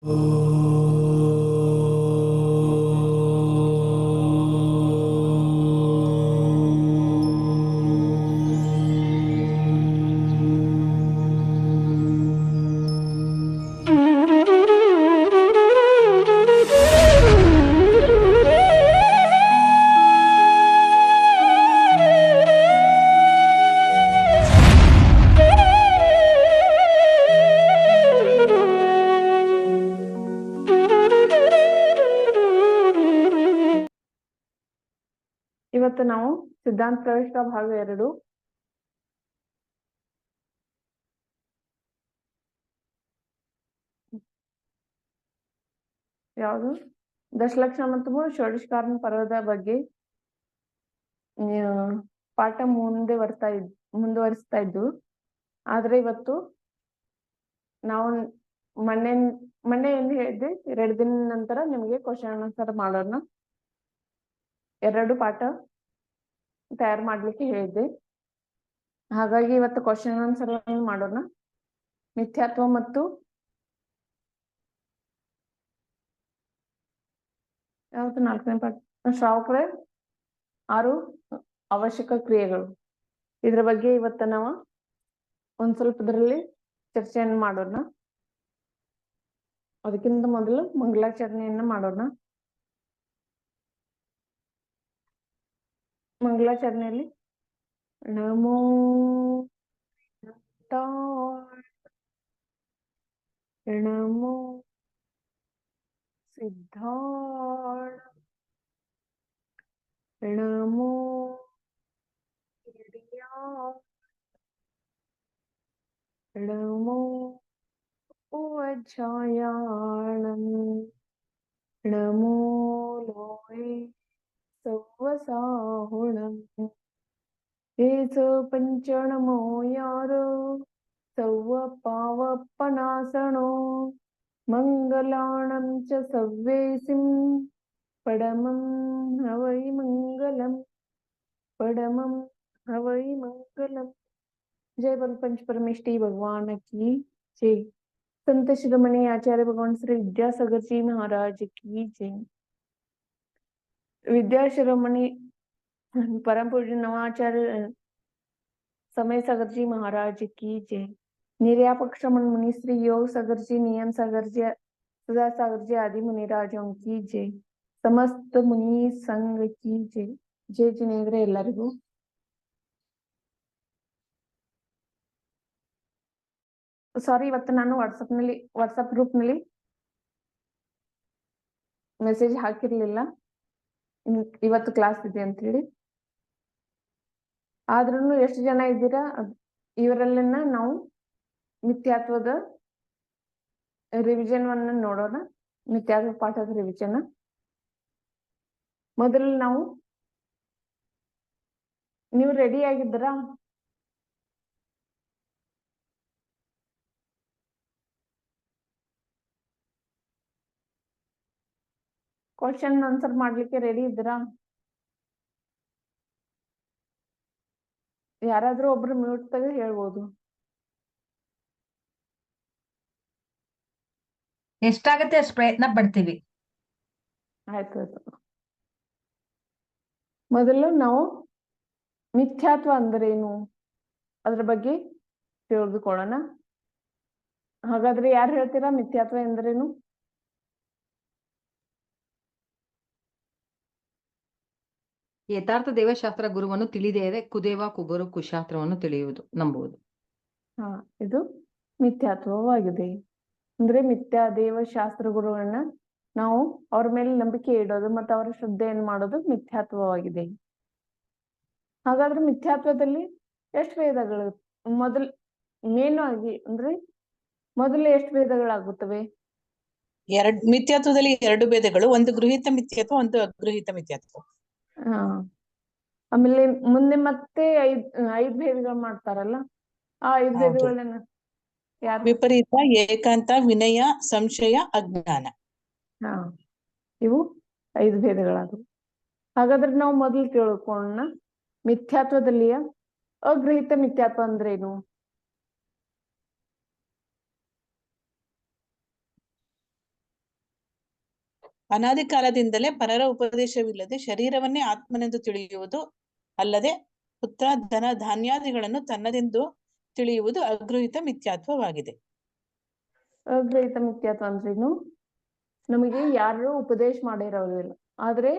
ಇವತ್ತು ನಾವು ಸಿದ್ಧಾಂತ ಪ್ರವೇಶ ಭಾಗ 2 ಯಾವುದು ದಶಲಕ್ಷ ಮತ್ತು ಷೋಡಶಕಾರನ ಪರ್ವದ ಬಗ್ಗೆ ಪಾಠ ಮುಂದುವರಿಸ್ತಾ ಇದ್ದು. ಆದ್ರೆ ಇವತ್ತು ನಾವು ಮೊನ್ನೆ ಏನ್ ಹೇಳಿದ್ದೆ, 2 ದಿನ ನಂತರ ನಿಮ್ಗೆ ಕ್ವಶನ್ ಆನ್ಸರ್ ಮಾಡೋಣ. 2 ಪಾಠ ತಯಾರು ಮಾಡ್ಲಿಕ್ಕೆ ಹೇಳಿದ್ದೆ. ಹಾಗಾಗಿ ಇವತ್ತು ಕ್ವಶನ್ ಆನ್ಸರ್ ಮಾಡೋಣ. ಮಿಥ್ಯಾತ್ವ ಮತ್ತು ಯಾವತ್ತು 4ನೇ ಪಾಠ ಶ್ರಾವಕರೇ 6 ಅವಶ್ಯಕ ಕ್ರಿಯೆಗಳು. ಇದ್ರ ಬಗ್ಗೆ ಇವತ್ತ ನಾವು ಒಂದ್ ಸ್ವಲ್ಪ ಇದರಲ್ಲಿ ಚರ್ಚೆಯನ್ನು ಮಾಡೋಣ. ಅದಕ್ಕಿಂತ ಮೊದಲು ಮಂಗಳಾಚರಣೆಯನ್ನ ಮಾಡೋಣ. ಮಂಗಳಾಚರಣೆಯಲ್ಲಿ ನಮೋ ನಮೋ ಸಿದ್ಧಾರ್ಥ ನಮೋ ನಮೋ ವಜ್ರಾಯಾಣಂ ನಮೋ ಲೋಹೇ ಸವ್ವಸಾಹುಣಂ ಏಸೋ ಪಂಚನಮೋ ಯಾರೋ ಸವ್ವ ಪಾವಪ್ಪನಾಸಣೋ ಮಂಗಲಾಣಂ ಚ ಸವ್ವೇಸಿಂ ಪಡಮಂ ಹವೈ ಮಂಗಲಂ ಪಡಮಂ ಹವೈ ಮಂಗಲಂ. जय बल पंच परमेष्टि भगवान की जय. संत शिरोमणि आचार्य भगवान श्री विद्यासागर जी महाराज की जय. विद्या शिरोमणि परम पूज्य नवाचार्य समय सागर जी महाराज की जय. निर्यापक श्रमण मुनि श्री योग सागर जी, नियम सागर जी, सदा सागर जी आदि मुनिराजों की जय. समस्त मुनि संघ की जय. जय जिनेंद्र ಎಲ್ಲರಿಗೂ. ಸಾರಿ, ಇವತ್ತು ನಾನು ವಾಟ್ಸಪ್ ಗ್ರೂಪ್ ನಲ್ಲಿ ಮೆಸೇಜ್ ಹಾಕಿರ್ಲಿಲ್ಲ ಇವತ್ತು ಕ್ಲಾಸ್ ಇದೆ ಅಂತ ಹೇಳಿ. ಆದ್ರೂ ಎಷ್ಟು ಜನ ಇದ್ದೀರಾ, ಇವರಲ್ಲೆಲ್ಲ ನಾವು ಮಿಥ್ಯಾತ್ವದ ರಿವಿಷನ್ ಅನ್ನ ನೋಡೋಣ. ಮಿಥ್ಯಾತ್ವ ಪಾಠದ ರಿವಿಷನ್ ಮೊದಲು ನೀವು ರೆಡಿ ಆಗಿದ್ದೀರಾ? ಕ್ವಶನ್ ಆನ್ಸರ್ ಮಾಡ್ಲಿಕ್ಕೆ ರೆಡಿ ಇದ್ದೀರಾ? ಯಾರಾದ್ರೂ ಒಬ್ರು ಮ್ಯೂಟ್ ತೆಗೆದು ಹೇಳ್ಬೋದು. ಎಷ್ಟಾಗತ್ತೆ ಅಷ್ಟು ಪ್ರಯತ್ನ ಪಡ್ತೀವಿ. ಆಯ್ತು. ಮೊದಲು ನಾವು ಮಿಥ್ಯಾತ್ವ ಅಂದ್ರೇನು ಅದ್ರ ಬಗ್ಗೆ ತಿಳಿದುಕೊಳ್ಳೋಣ. ಹಾಗಾದ್ರೆ ಯಾರು ಹೇಳ್ತೀರಾ ಮಿಥ್ಯಾತ್ವ ಎಂದರೇನು? ಯಥಾರ್ಥ ದೇವಶಾಸ್ತ್ರ ಗುರುವನ್ನು ತಿಳಿದೇವೆ ಕುದೇವ ಕುಗುರು ಕುಶಾಸ್ತ್ರವನ್ನು ತಿಳಿಯುವುದು ನಂಬುವುದು. ಇದು ಮಿಥ್ಯಾತ್ವವಾಗಿದೆ. ಅಂದ್ರೆ ಮಿಥ್ಯಾ ದೇವಶಾಸ್ತ್ರ ಗುರುಗಳನ್ನ ನಾವು ಅವ್ರ ಮೇಲೆ ನಂಬಿಕೆ ಇಡೋದು ಮತ್ತು ಅವರ ಶ್ರದ್ಧೆಯನ್ನು ಮಾಡೋದು ಮಿಥ್ಯಾತ್ವವಾಗಿದೆ. ಹಾಗಾದ್ರೆ ಮಿಥ್ಯಾತ್ವದಲ್ಲಿ ಎಷ್ಟು ಭೇದಗಳು? ಮೇನ್ ಆಗಿ ಅಂದ್ರೆ ಮೊದಲು ಎಷ್ಟು ಭೇದಗಳಾಗುತ್ತವೆ? ಮಿಥ್ಯಾತ್ವದಲ್ಲಿ 2 ಭೇದಗಳು, ಒಂದು ಗೃಹೀತ ಮಿಥ್ಯಾತ್ವ, ಒಂದು ಅಗೃಹೀತ ಮಿಥ್ಯಾತ್ವ. ಆಮೇಲೆ ಮುಂದೆ ಮತ್ತೆ 5 ಭೇದಗಳು ಮಾಡ್ತಾರಲ್ಲ, ಆ 5 ಭೇದಗಳನ್ನ ವಿಪರೀತ, ಏಕಾಂತ, ವಿನಯ, ಸಂಶಯ, ಅಜ್ಞಾನ. ಇವು 5 ಭೇದಗಳಾದವು. ಹಾಗಾದ್ರೆ ನಾವು ಮೊದಲು ತಿಳ್ಕೊಳ್ಳೋಣ, ಮಿಥ್ಯಾತ್ವದಲ್ಲಿಯ ಅಗೃಹೀತ ಮಿಥ್ಯಾತ್ವ ಅಂದ್ರೇನು? ಅನಾದಿ ಕಾಲದಿಂದಲೇ ಪರರ ಉಪದೇಶವಿಲ್ಲದೆ ಶರೀರವನ್ನೇ ಆತ್ಮನೆಂದು ತಿಳಿಯುವುದು ಅಲ್ಲದೆ ಪುತ್ರ ಧನ ಧಾನ್ಯಾದಿಗಳನ್ನು ತನ್ನದೆಂದು ತಿಳಿಯುವುದು ಅಗೃಹೀತ ಮಿಥ್ಯಾತ್ವವಾಗಿದೆ. ಅಗ್ರಹಿತ ಮಿಥ್ಯಾತ್ವ ಅಂದ್ರೇನು? ನಮಗೆ ಯಾರು ಉಪದೇಶ ಮಾಡಿರೋದಿಲ್ಲ, ಆದ್ರೆ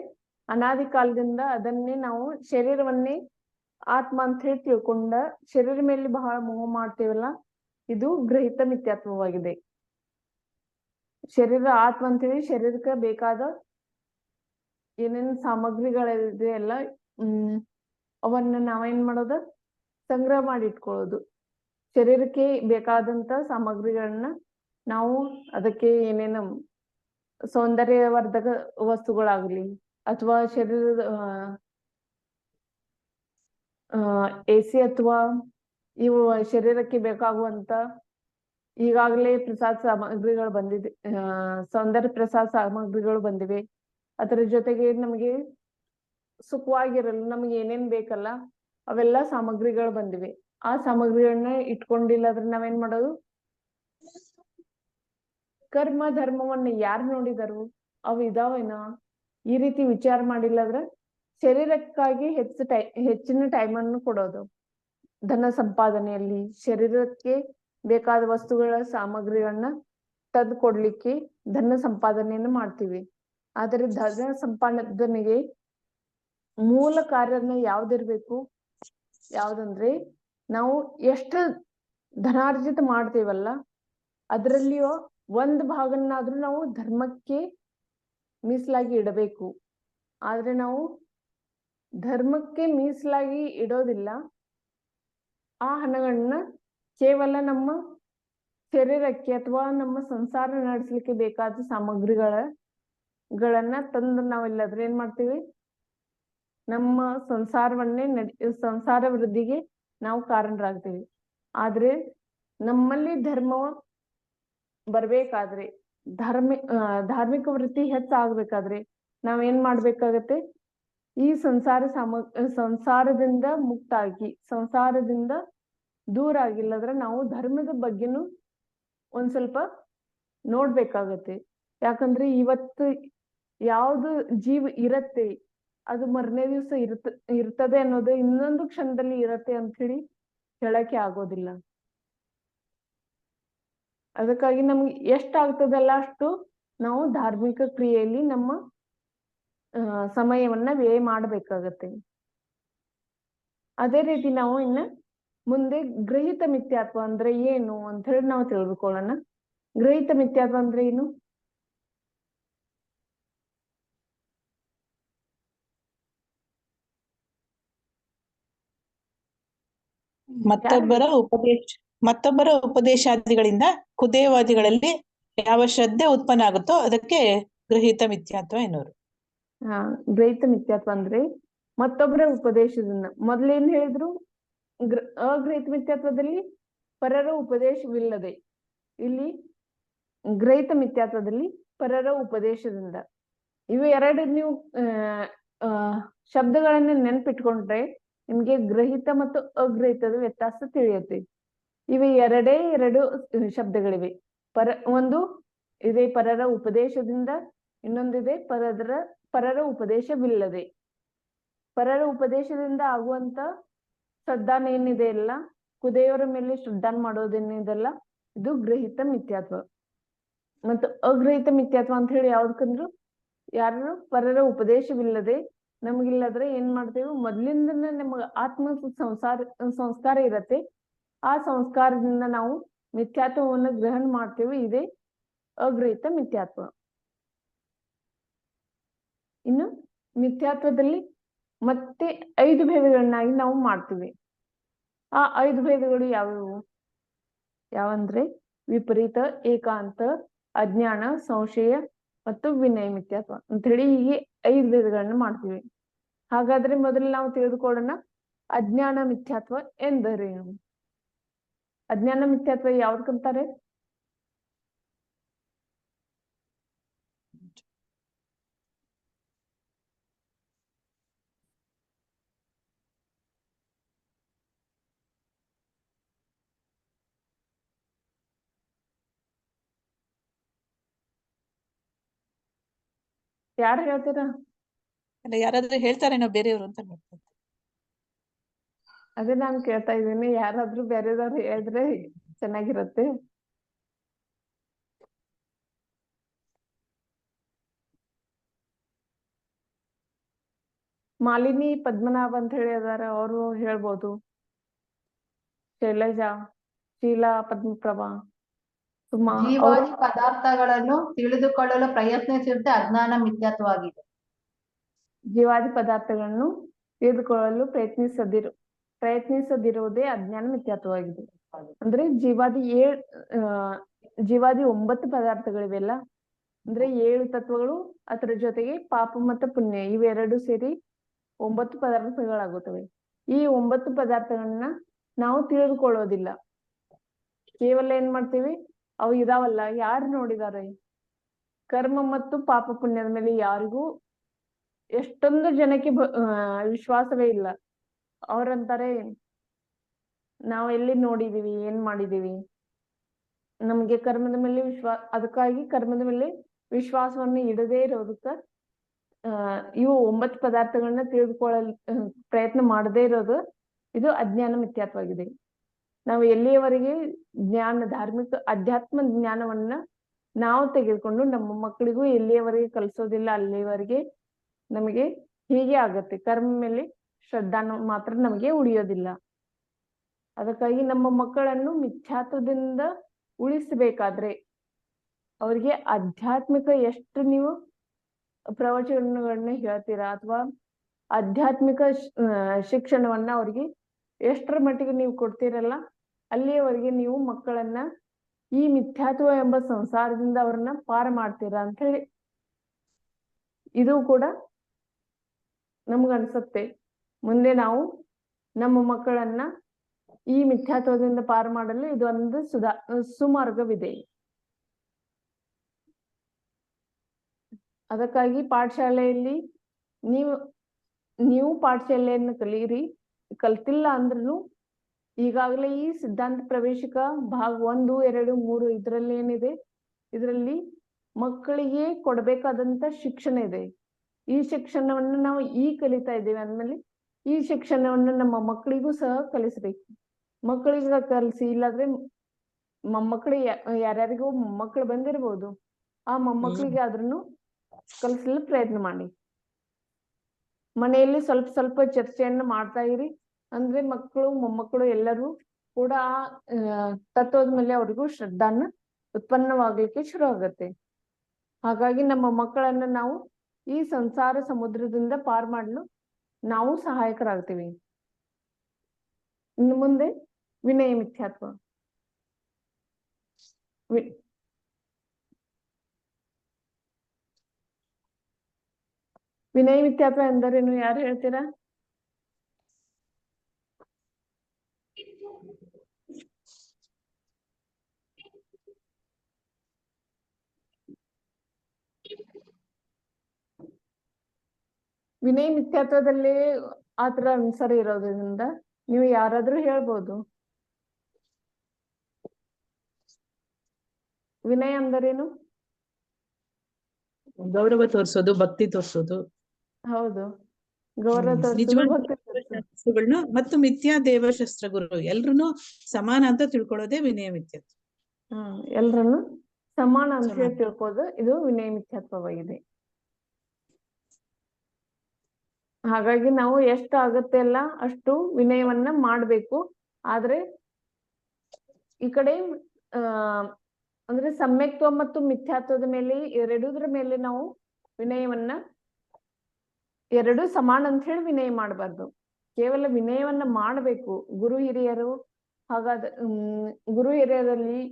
ಅನಾದಿ ಕಾಲದಿಂದ ಅದನ್ನೇ ನಾವು ಶರೀರವನ್ನೇ ಆತ್ಮ ಅಂತ ಹೇಳಿ ತಿಳ್ಕೊಂಡ ಶರೀರ ಮೇಲೆ ಬಹಳ ಮೋಹ ಮಾಡ್ತೇವಲ್ಲ, ಇದು ಗ್ರಹಿತ ಮಿಥ್ಯಾತ್ವವಾಗಿದೆ. ಶರೀರ ಆತ್ಮ ಅಂತೇಳಿ ಶರೀರಕ್ಕೆ ಬೇಕಾದ ಏನೇನ್ ಸಾಮಗ್ರಿಗಳಿದೆ ಎಲ್ಲ ಅವನ್ನ ನಾವೇನ್ ಮಾಡೋದು, ಸಂಗ್ರಹ ಮಾಡಿ ಇಟ್ಕೊಳ್ಳೋದು. ಶರೀರಕ್ಕೆ ಬೇಕಾದಂತ ಸಾಮಗ್ರಿಗಳನ್ನ ನಾವು ಅದಕ್ಕೆ ಏನೇನು ಸೌಂದರ್ಯವರ್ಧಕ ವಸ್ತುಗಳಾಗ್ಲಿ ಅಥವಾ ಶರೀರದ AC ಅಥವಾ ಇವು ಶರೀರಕ್ಕೆ ಬೇಕಾಗುವಂತ ಈಗಾಗಲೇ ಪ್ರಸಾದ ಸಾಮಗ್ರಿಗಳು ಬಂದಿದೆ, ಸೌಂದರ್ಯ ಪ್ರಸಾದ ಸಾಮಗ್ರಿಗಳು ಬಂದಿವೆ. ಅದರ ಜೊತೆಗೆ ನಮಗೆ ಸುಖವಾಗಿರಲು ನಮ್ಗೆ ಏನೇನ್ ಬೇಕಲ್ಲ ಅವೆಲ್ಲ ಸಾಮಗ್ರಿಗಳು ಬಂದಿವೆ. ಆ ಸಾಮಗ್ರಿಗಳನ್ನ ಇಟ್ಕೊಂಡಿಲ್ಲ ಆದ್ರೆ ನಾವೇನ್ ಮಾಡೋದು, ಕರ್ಮ ಧರ್ಮವನ್ನ ಯಾರು ನೋಡಿದರು, ಅವು ಇದಾವೇನ, ಈ ರೀತಿ ವಿಚಾರ ಮಾಡಿಲ್ಲದ್ರ ಶರೀರಕ್ಕಾಗಿ ಹೆಚ್ಚಿನ ಟೈಮ್ ಅನ್ನು ಕೊಡೋದು. ಧನ ಸಂಪಾದನೆಯಲ್ಲಿ ಶರೀರಕ್ಕೆ ಬೇಕಾದ ವಸ್ತುಗಳ ಸಾಮಗ್ರಿಗಳನ್ನ ತಂದು ಕೊಡ್ಲಿಕ್ಕೆ ಧನ ಸಂಪಾದನೆಯನ್ನು ಮಾಡ್ತೀವಿ. ಆದರೆ ಧನ ಸಂಪಾದನೆಗೆ ಮೂಲ ಕಾರ್ಯನ ಯಾವ್ದಿರ್ಬೇಕು? ಯಾವ್ದಂದ್ರೆ, ನಾವು ಎಷ್ಟು ಧನಾರ್ಜಿತ ಮಾಡ್ತೇವಲ್ಲ ಅದರಲ್ಲಿಯೋ ಒಂದು ಭಾಗನಾದ್ರೂ ನಾವು ಧರ್ಮಕ್ಕೆ ಮೀಸಲಾಗಿ ಇಡಬೇಕು. ಆದ್ರೆ ನಾವು ಧರ್ಮಕ್ಕೆ ಮೀಸಲಾಗಿ ಇಡೋದಿಲ್ಲ. ಆ ಹಣಗಳನ್ನ ಕೇವಲ ನಮ್ಮ ಶರೀರಕ್ಕೆ ಅಥವಾ ನಮ್ಮ ಸಂಸಾರ ನಡೆಸಲಿಕ್ಕೆ ಬೇಕಾದ ಸಾಮಗ್ರಿಗಳನ್ನ ತಂದು ನಾವೆಲ್ಲಾದ್ರೂ ಏನ್ ಮಾಡ್ತೀವಿ, ನಮ್ಮ ಸಂಸಾರ ವೃದ್ಧಿಗೆ ನಾವು ಕಾರಣರಾಗ್ತೀವಿ. ಆದ್ರೆ ನಮ್ಮಲ್ಲಿ ಧರ್ಮ ಬರ್ಬೇಕಾದ್ರೆ, ಧಾರ್ಮಿಕ ವೃತ್ತಿ ಹೆಚ್ಚಾಗ್ಬೇಕಾದ್ರೆ ನಾವೇನ್ ಮಾಡ್ಬೇಕಾಗತ್ತೆ, ಈ ಸಂಸಾರದಿಂದ ಮುಕ್ತ ಆಗಿ ಸಂಸಾರದಿಂದ ದೂರ ಆಗಿಲ್ಲದ್ರೆ ನಾವು ಧರ್ಮದ ಬಗ್ಗೆನೂ ಒಂದ್ ಸ್ವಲ್ಪ ನೋಡ್ಬೇಕಾಗತ್ತೆ. ಯಾಕಂದ್ರೆ ಇವತ್ತು ಯಾವ್ದು ಜೀವ ಇರತ್ತೆ ಅದು ಮರನೇ ದಿವಸ ಇರ್ತದೆ ಅನ್ನೋದು ಇನ್ನೊಂದು ಕ್ಷಣದಲ್ಲಿ ಇರತ್ತೆ ಅಂತ ಹೇಳಿ ಹೇಳಕ್ಕೆ ಆಗೋದಿಲ್ಲ. ಅದಕ್ಕಾಗಿ ನಮ್ಗೆ ಎಷ್ಟಾಗ್ತದಲ್ಲ ಅಷ್ಟು ನಾವು ಧಾರ್ಮಿಕ ಕ್ರಿಯೆಯಲ್ಲಿ ನಮ್ಮ ಸಮಯವನ್ನ ವ್ಯಯ ಮಾಡ್ಬೇಕಾಗತ್ತೆ. ಅದೇ ರೀತಿ ನಾವು ಇನ್ನ ಮುಂದೆ ಗ್ರಹಿತ ಮಿಥ್ಯಾತ್ವ ಅಂದ್ರೆ ಏನು ಅಂತ ಹೇಳಿ ನಾವು ತಿಳಿದುಕೊಳ್ಳೋಣ. ಗ್ರಹಿತ ಮಿಥ್ಯಾತ್ವ ಅಂದ್ರೆ ಏನು? ಮತ್ತೊಬ್ಬರ ಉಪದೇಶಾದಿಗಳಿಂದ ಕುದೇವಾದಿಗಳಲ್ಲಿ ಯಾವ ಶ್ರದ್ಧೆ ಉತ್ಪನ್ನ ಆಗುತ್ತೋ ಅದಕ್ಕೆ ಗೃಹೀತ ಮಿಥ್ಯಾತ್ವ ಎನ್ನುವರು. ಗ್ರಹಿತ ಮಿಥ್ಯಾತ್ವ ಅಂದ್ರೆ ಮತ್ತೊಬ್ಬರ ಉಪದೇಶದಿಂದ, ಮೊದ್ಲೇನ್ ಹೇಳಿದ್ರು, ಅಗ್ರಹಿತ ಮಿಥ್ಯಾತ್ವದಲ್ಲಿ ಪರರ ಉಪದೇಶವಿಲ್ಲದೆ, ಇಲ್ಲಿ ಗ್ರಹಿತ ಮಿಥ್ಯಾತ್ವದಲ್ಲಿ ಪರರ ಉಪದೇಶದಿಂದ. ಇವು ಎರಡು ನೀವು ಶಬ್ದಗಳನ್ನ ನೆನ್ಪಿಟ್ಕೊಂಡ್ರೆ ನಿಮ್ಗೆ ಗ್ರಹಿತ ಮತ್ತು ಅಗ್ರಹಿತದ ವ್ಯತ್ಯಾಸ ತಿಳಿಯುತ್ತೆ. ಇವೆ ಎರಡು ಶಬ್ದಗಳಿವೆ. ಒಂದು ಇದೆ ಪರರ ಉಪದೇಶದಿಂದ, ಇನ್ನೊಂದಿದೆ ಪರರ ಉಪದೇಶವಿಲ್ಲದೆ. ಪರರ ಉಪದೇಶದಿಂದ ಆಗುವಂತ ಶ್ರದ್ಧಾನ ಏನಿದೆ ಅಲ್ಲ, ಕುದೆಯವರ ಮೇಲೆ ಶ್ರದ್ಧಾನ ಮಾಡೋದೇನಿದೆಲ್ಲ, ಇದು ಗ್ರಹಿತ ಮಿಥ್ಯಾತ್ವ. ಮತ್ತು ಅಗ್ರಹಿತ ಮಿಥ್ಯಾತ್ವ ಅಂತ ಹೇಳಿ ಯಾವ್ದಕ್ಕಂದ್ರು, ಯಾರು ಪರರ ಉಪದೇಶವಿಲ್ಲದೆ ನಮಗಿಲ್ಲದ್ರೆ ಏನ್ ಮಾಡ್ತೇವೆ, ಮೊದ್ಲಿಂದನೇ ನಮಗ ಆತ್ಮ ಸಂಸ್ಕಾರ ಇರತ್ತೆ. ಆ ಸಂಸ್ಕಾರದಿಂದ ನಾವು ಮಿಥ್ಯಾತ್ವವನ್ನು ಗ್ರಹಣ ಮಾಡ್ತೇವೆ. ಇದೇ ಅಗ್ರಹಿತ ಮಿಥ್ಯಾತ್ವ. ಇನ್ನು ಮಿಥ್ಯಾತ್ವದಲ್ಲಿ ಮತ್ತೆ 5 ಭೇದಗಳನ್ನಾಗಿ ನಾವು ಮಾಡ್ತೀವಿ. ಆ 5 ಭೇದಗಳು ಯಾವ್ಯಾವು? ಯಾವಂದ್ರೆ ವಿಪರೀತ, ಏಕಾಂತ, ಅಜ್ಞಾನ, ಸಂಶಯ ಮತ್ತು ವಿನಯ ಮಿಥ್ಯಾತ್ವ ಅಂತ ಹೇಳಿ ಹೀಗೆ 5 ಭೇದಗಳನ್ನ ಮಾಡ್ತೀವಿ. ಹಾಗಾದ್ರೆ ಮೊದಲು ನಾವು ತಿಳಿದುಕೊಳ್ಳೋಣ, ಅಜ್ಞಾನ ಮಿಥ್ಯಾತ್ವ ಎಂದರೇನು? ಅಜ್ಞಾನ ಮಿಥ್ಯಾತ್ವ ಯಾವ್ದಕ್ಕಂತಾರೆ? ಯಾರು ಹೇಳ್ತೀರಾ? ಅಲ್ಲ ಯಾರಾದ್ರೂ ಹೇಳ್ತಾರೇನೋ ಬೇರೆಯವರು ಅಂತ ನೋಡ್ತಾ ಇದ್ದೆ. ಅದೇ ನಾನು ಕೇಳ್ತಾ ಇದ್ದೀನಿ, ಯಾರಾದ್ರೂ ಬೇರೆದವ್ರು ಹೇಳಿದ್ರೆ ಚೆನ್ನಾಗಿರುತ್ತೆ. ಮಾಲಿನಿ ಪದ್ಮನಾಭ ಅಂತ ಹೇಳಿ ಅದಾರ, ಅವರು ಹೇಳ್ಬೋದು. ಶೈಲಜಾ, ಶೀಲಾ, ಪದ್ಮಪ್ರಭಾ, ಸುಮಾ ಅವ್ರು ಜೀವಾದಿ ಪದಾರ್ಥಗಳನ್ನು ತಿಳಿದುಕೊಳ್ಳಲು ಪ್ರಯತ್ನಿಸಿರುವುದೇ ಅಜ್ಞಾನ ಮಿಥ್ಯಾತ್ವವಾಗಿದೆ. ಜೀವಾದಿ ಪದಾರ್ಥಗಳನ್ನು ತಿಳಿದುಕೊಳ್ಳಲು ಪ್ರಯತ್ನಿಸದಿರುವುದೇ ಅಜ್ಞಾನ ಮಿಥ್ಯಾತ್ವವಾಗಿದೆ. ಅಂದ್ರೆ ಜೀವಾದಿ 9 ಪದಾರ್ಥಗಳಿವೆಲ್ಲ, ಅಂದ್ರೆ 7 ತತ್ವಗಳು, ಅದರ ಜೊತೆಗೆ ಪಾಪ ಮತ್ತು ಪುಣ್ಯ ಇವೆರಡು ಸೇರಿ 9 ಪದಾರ್ಥಗಳಾಗುತ್ತವೆ. ಈ 9 ಪದಾರ್ಥಗಳನ್ನ ನಾವು ತಿಳಿದುಕೊಳ್ಳೋದಿಲ್ಲ. ಕೇವಲ ಏನ್ ಮಾಡ್ತೀವಿ, ಅವು ಇದಾವಲ್ಲ, ಯಾರು ನೋಡಿದಾರೆ? ಕರ್ಮ ಮತ್ತು ಪಾಪ ಪುಣ್ಯದ ಮೇಲೆ ಯಾರಿಗೂ ಎಷ್ಟೊಂದು ಜನಕ್ಕೆ ವಿಶ್ವಾಸವೇ ಇಲ್ಲ. ಅವ್ರಂತಾರೆ, ನಾವು ಎಲ್ಲಿ ನೋಡಿದೀವಿ, ಏನ್ ಮಾಡಿದೀವಿ, ನಮ್ಗೆ ಕರ್ಮದ ಮೇಲೆ ಅದಕ್ಕಾಗಿ ಕರ್ಮದ ಮೇಲೆ ವಿಶ್ವಾಸವನ್ನು ಇಡದೇ ಇರೋದಕ್ಕ ಇವು 9 ಪದಾರ್ಥಗಳನ್ನ ತಿಳಿದುಕೊಳ್ಳಲು ಪ್ರಯತ್ನ ಮಾಡದೇ ಇರೋದು ಇದು ಅಜ್ಞಾನ ಮಿಥ್ಯಾತ್ವವಾಗಿದೆ. ನಾವು ಎಲ್ಲಿಯವರೆಗೆ ಆಧ್ಯಾತ್ಮ ಜ್ಞಾನವನ್ನ ನಾವು ತೆಗೆದುಕೊಂಡು ನಮ್ಮ ಮಕ್ಕಳಿಗೂ ಎಲ್ಲಿಯವರೆಗೆ ಕಲಿಸೋದಿಲ್ಲ, ಅಲ್ಲಿಯವರೆಗೆ ನಮಗೆ ಹೀಗೆ ಆಗತ್ತೆ. ಕರ್ಮ ಮೇಲೆ ಶ್ರದ್ಧಾನ ಮಾತ್ರ ನಮಗೆ ಉಳಿಯೋದಿಲ್ಲ. ಅದಕ್ಕಾಗಿ ನಮ್ಮ ಮಕ್ಕಳನ್ನು ಮಿಥ್ಯಾತ್ವದಿಂದ ಉಳಿಸಬೇಕಾದ್ರೆ ಅವ್ರಿಗೆ ಆಧ್ಯಾತ್ಮಿಕ ಎಷ್ಟು ನೀವು ಪ್ರವಚನಗಳನ್ನ ಹೇಳ್ತೀರಾ, ಅಥವಾ ಆಧ್ಯಾತ್ಮಿಕ ಶಿಕ್ಷಣವನ್ನ ಅವ್ರಿಗೆ ಎಷ್ಟರ ಮಟ್ಟಿಗೆ ನೀವು ಕೊಡ್ತೀರಲ್ಲ, ಅಲ್ಲಿಯವರೆಗೆ ನೀವು ಮಕ್ಕಳನ್ನ ಈ ಮಿಥ್ಯಾತ್ವ ಎಂಬ ಸಂಸಾರದಿಂದ ಅವ್ರನ್ನ ಪಾರ ಮಾಡ್ತೀರಾ ಅಂತ ಹೇಳಿ ಇದು ಕೂಡ ನಮ್ಗನ್ಸತ್ತೆ. ಮುಂದೆ ನಾವು ನಮ್ಮ ಮಕ್ಕಳನ್ನ ಈ ಮಿಥ್ಯಾತ್ವದಿಂದ ಪಾರ ಮಾಡಲು ಇದು ಒಂದು ಸುಮಾರ್ಗವಿದೆ. ಅದಕ್ಕಾಗಿ ಪಾಠಶಾಲೆಯಲ್ಲಿ ನೀವು ಪಾಠಶಾಲೆಯನ್ನು ಕಲ್ತಿಲ್ಲ ಅಂದ್ರೂ ಈಗಾಗಲೇ ಈ ಸಿದ್ಧಾಂತ ಪ್ರವೇಶಿಕ ಭಾಗ 1, 2, 3 ಇದರಲ್ಲಿ ಏನಿದೆ, ಇದರಲ್ಲಿ ಮಕ್ಕಳಿಗೆ ಕೊಡ್ಬೇಕಾದಂತ ಶಿಕ್ಷಣ ಇದೆ. ಈ ಶಿಕ್ಷಣವನ್ನು ನಾವು ಕಲಿತಾ ಇದ್ದೇವೆ ಅಂದ್ಮೇಲೆ ಈ ಶಿಕ್ಷಣವನ್ನು ನಮ್ಮ ಮಕ್ಕಳಿಗೂ ಸಹ ಕಲಿಸ್ಬೇಕು. ಮಕ್ಕಳಿಗೆ ಕಲಿಸಿ, ಇಲ್ಲಾದ್ರೆ ಮೊಮ್ಮಕ್ಕಳಿಗೆ ಯಾರ್ಯಾರಿಗೂ ಮಕ್ಕಳು ಬಂದಿರ್ಬೋದು, ಆ ಮೊಮ್ಮಕ್ಕಳಿಗೆ ಆದ್ರೂ ಕಲಿಸಲು ಪ್ರಯತ್ನ ಮಾಡಿ. ಮನೆಯಲ್ಲಿ ಸ್ವಲ್ಪ ಸ್ವಲ್ಪ ಚರ್ಚೆಯನ್ನು ಮಾಡ್ತಾ ಇರಿ, ಅಂದ್ರೆ ಮಕ್ಕಳು ಮೊಮ್ಮಕ್ಕಳು ಎಲ್ಲರೂ ಕೂಡ ತತ್ವದ ಮೇಲೆ ಅವ್ರಿಗೂ ಶ್ರದ್ಧಾನ ಉತ್ಪನ್ನವಾಗ್ಲಿಕ್ಕೆ ಶುರು ಆಗತ್ತೆ. ಹಾಗಾಗಿ ನಮ್ಮ ಮಕ್ಕಳನ್ನ ನಾವು ಈ ಸಂಸಾರ ಸಮುದ್ರದಿಂದ ಪಾರ್ ಮಾಡಲು ನಾವು ಸಹಾಯಕರಾಗ್ತೀವಿ. ಇನ್ನು ಮುಂದೆ ವಿನಯ ಮಿಥ್ಯಾತ್ವ. ವಿನಯ ಮಿಥ್ಯಾತ್ವ ಎಂದರೇನು, ಯಾರು ಹೇಳ್ತೀರಾ? ವಿನಯ ಮಿಥ್ಯಾತ್ವದಲ್ಲಿ ಆತರ ಅನುಸಾರ ಇರೋದ್ರಿಂದ ನೀವು ಯಾರಾದ್ರೂ ಹೇಳ್ಬೋದು. ವಿನಯ ಅಂದರೇನು? ಗೌರವ ತೋರಿಸೋದು, ಭಕ್ತಿ ತೋರಿಸೋದು. ಹೌದು, ಗೌರವ ತೋರಿಸೋದು, ನಿಜವಾದ ಭಕ್ತಿ ತೋರಿಸೋದು. ದೇವಶಾಸ್ತ್ರಗಳನ್ನ ಮತ್ತು ಮಿಥ್ಯಾ ದೇವಶಾಸ್ತ್ರ ಗುರು ಎಲ್ರು ಸಮಾನ ಅಂತ ತಿಳ್ಕೊಳ್ಳೋದೇ ವಿನಯ ಮಿಥ್ಯಾತ್ವ. ಎಲ್ರನ್ನು ಸಮಾನ ಅಂತ ಹೇಳಿ ತಿಳ್ಕೋದು ಇದು ವಿನಯ ಮಿಥ್ಯಾತ್ವವಾಗಿದೆ. ಹಾಗಾಗಿ ನಾವು ಎಷ್ಟು ಆಗುತ್ತೆ ಅಲ್ಲ ಅಷ್ಟು ವಿನಯವನ್ನ ಮಾಡ್ಬೇಕು. ಆದ್ರೆ ಈ ಕಡೆ ಅಂದ್ರೆ ಸಮ್ಯಕ್ತ್ವ ಮತ್ತು ಮಿಥ್ಯಾತ್ವದ ಮೇಲೆ ಎರಡೂದ್ರ ಮೇಲೆ ನಾವು ವಿನಯವನ್ನ ಎರಡು ಸಮಾನ ಅಂತ ಹೇಳಿ ವಿನಯ ಮಾಡಬಾರ್ದು. ಕೇವಲ ವಿನಯವನ್ನ ಮಾಡಬೇಕು. ಗುರು ಹಿರಿಯರು ಗುರು ಹಿರಿಯರಲ್ಲಿ,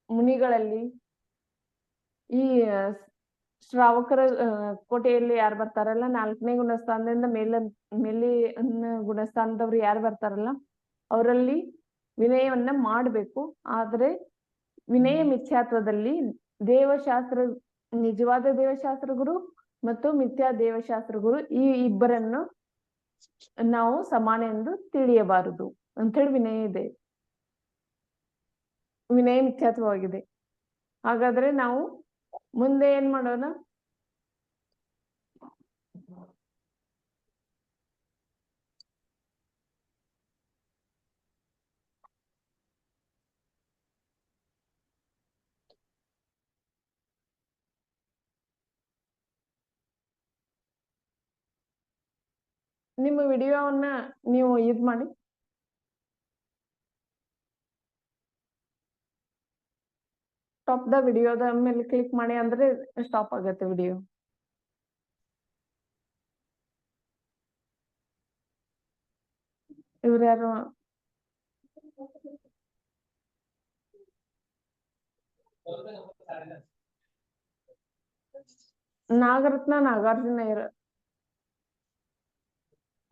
ಮುನಿಗಳಲ್ಲಿ, ಈ ಶ್ರಾವಕರ ಕೋಟೆಯಲ್ಲಿ ಯಾರು ಬರ್ತಾರಲ್ಲ, 4ನೇ ಗುಣಸ್ಥಾನದಿಂದ ಮೇಲೆ ಗುಣಸ್ಥಾನದವ್ರು ಯಾರು ಬರ್ತಾರಲ್ಲ, ಅವರಲ್ಲಿ ವಿನಯವನ್ನ ಮಾಡಬೇಕು. ಆದ್ರೆ ವಿನಯ ಮಿಥ್ಯಾತ್ವದಲ್ಲಿ ನಿಜವಾದ ದೇವಶಾಸ್ತ್ರ ಗುರು ಮತ್ತು ಮಿಥ್ಯಾ ದೇವಶಾಸ್ತ್ರ ಗುರು ಈ ಇಬ್ಬರನ್ನು ನಾವು ಸಮಾನ ಎಂದು ತಿಳಿಯಬಾರದು ಅಂತೇಳಿ ವಿನಯ ಮಿಥ್ಯಾತ್ವವಾಗಿದೆ. ಹಾಗಾದ್ರೆ ನಾವು ಮುಂದೆ ಏನ್ ಮಾಡೋಣ? ನಿಮ್ಮ ವಿಡಿಯೋವನ್ನ ನೀವು ಇದ್ ಮಾಡಿ. ಸ್ಟಾಪ್ ದ ವಿಡಿಯೋದ ಮೇಲೆ ಕ್ಲಿಕ್ ಮಾಡಿ ಅಂದ್ರೆ ಸ್ಟಾಪ್ ಆಗತ್ತೆ ವಿಡಿಯೋ. ಇವ್ರು ಯಾರು? ನಾಗರತ್ನ ನಾಗಾರ್ಜುನ ಇರ.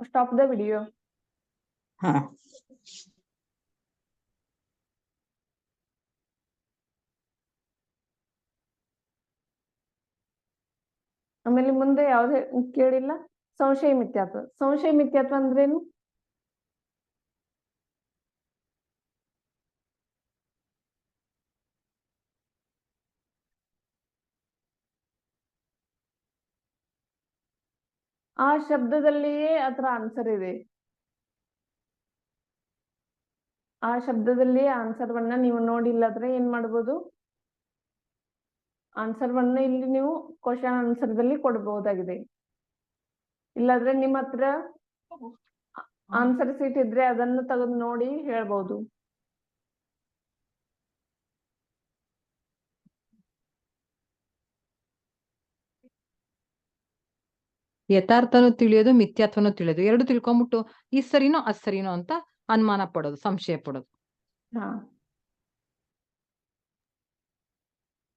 Stop the video. ಹಾ ಆಮೇಲೆ ಮುಂದೆ ಯಾವ್ದೇ ಕೇಳಿಲ್ಲ. ಸಂಶಯ ಮಿಥ್ಯಾತ್ವ. ಸಂಶಯ ಮಿಥ್ಯಾತ್ವ ಅಂದ್ರೇನು? ಆ ಶಬ್ದದಲ್ಲಿಯೇ ಅದರ ಆನ್ಸರ್ ಇದೆ. ಆ ಶಬ್ದದಲ್ಲಿಯೇ ಆನ್ಸರ್ವನ್ನ ನೀವು ನೋಡಿಲ್ಲದ್ರೆ ಏನ್ ಮಾಡ್ಬೋದು? ಆನ್ಸರ್ವನ್ನ ಇಲ್ಲಿ ನೀವು ಕ್ವಶನ್ ಆನ್ಸರ್ದಲ್ಲಿ ಕೊಡಬಹುದಾಗಿದೆ. ಇಲ್ಲಾದ್ರೆ ನಿಮ್ಮ ಹತ್ರ ಆನ್ಸರ್ ಸೀಟ್ ಇದ್ರೆ ಅದನ್ನು ತೆಗೆದು ನೋಡಿ ಹೇಳ್ಬಹುದು. ಯಥಾರ್ಥನು ತಿಳಿಯೋದು, ಮಿಥ್ಯಾತ್ವನು ತಿಳಿಯೋದು, ಎರಡು ತಿಳ್ಕೊಂಬಿಟ್ಟು ಈ ಸರಿನೋ ಅದ್ ಸರಿನೋ ಅಂತ ಅನುಮಾನ ಪಡೋದು, ಸಂಶಯ ಪಡೋದು. ಹಾ,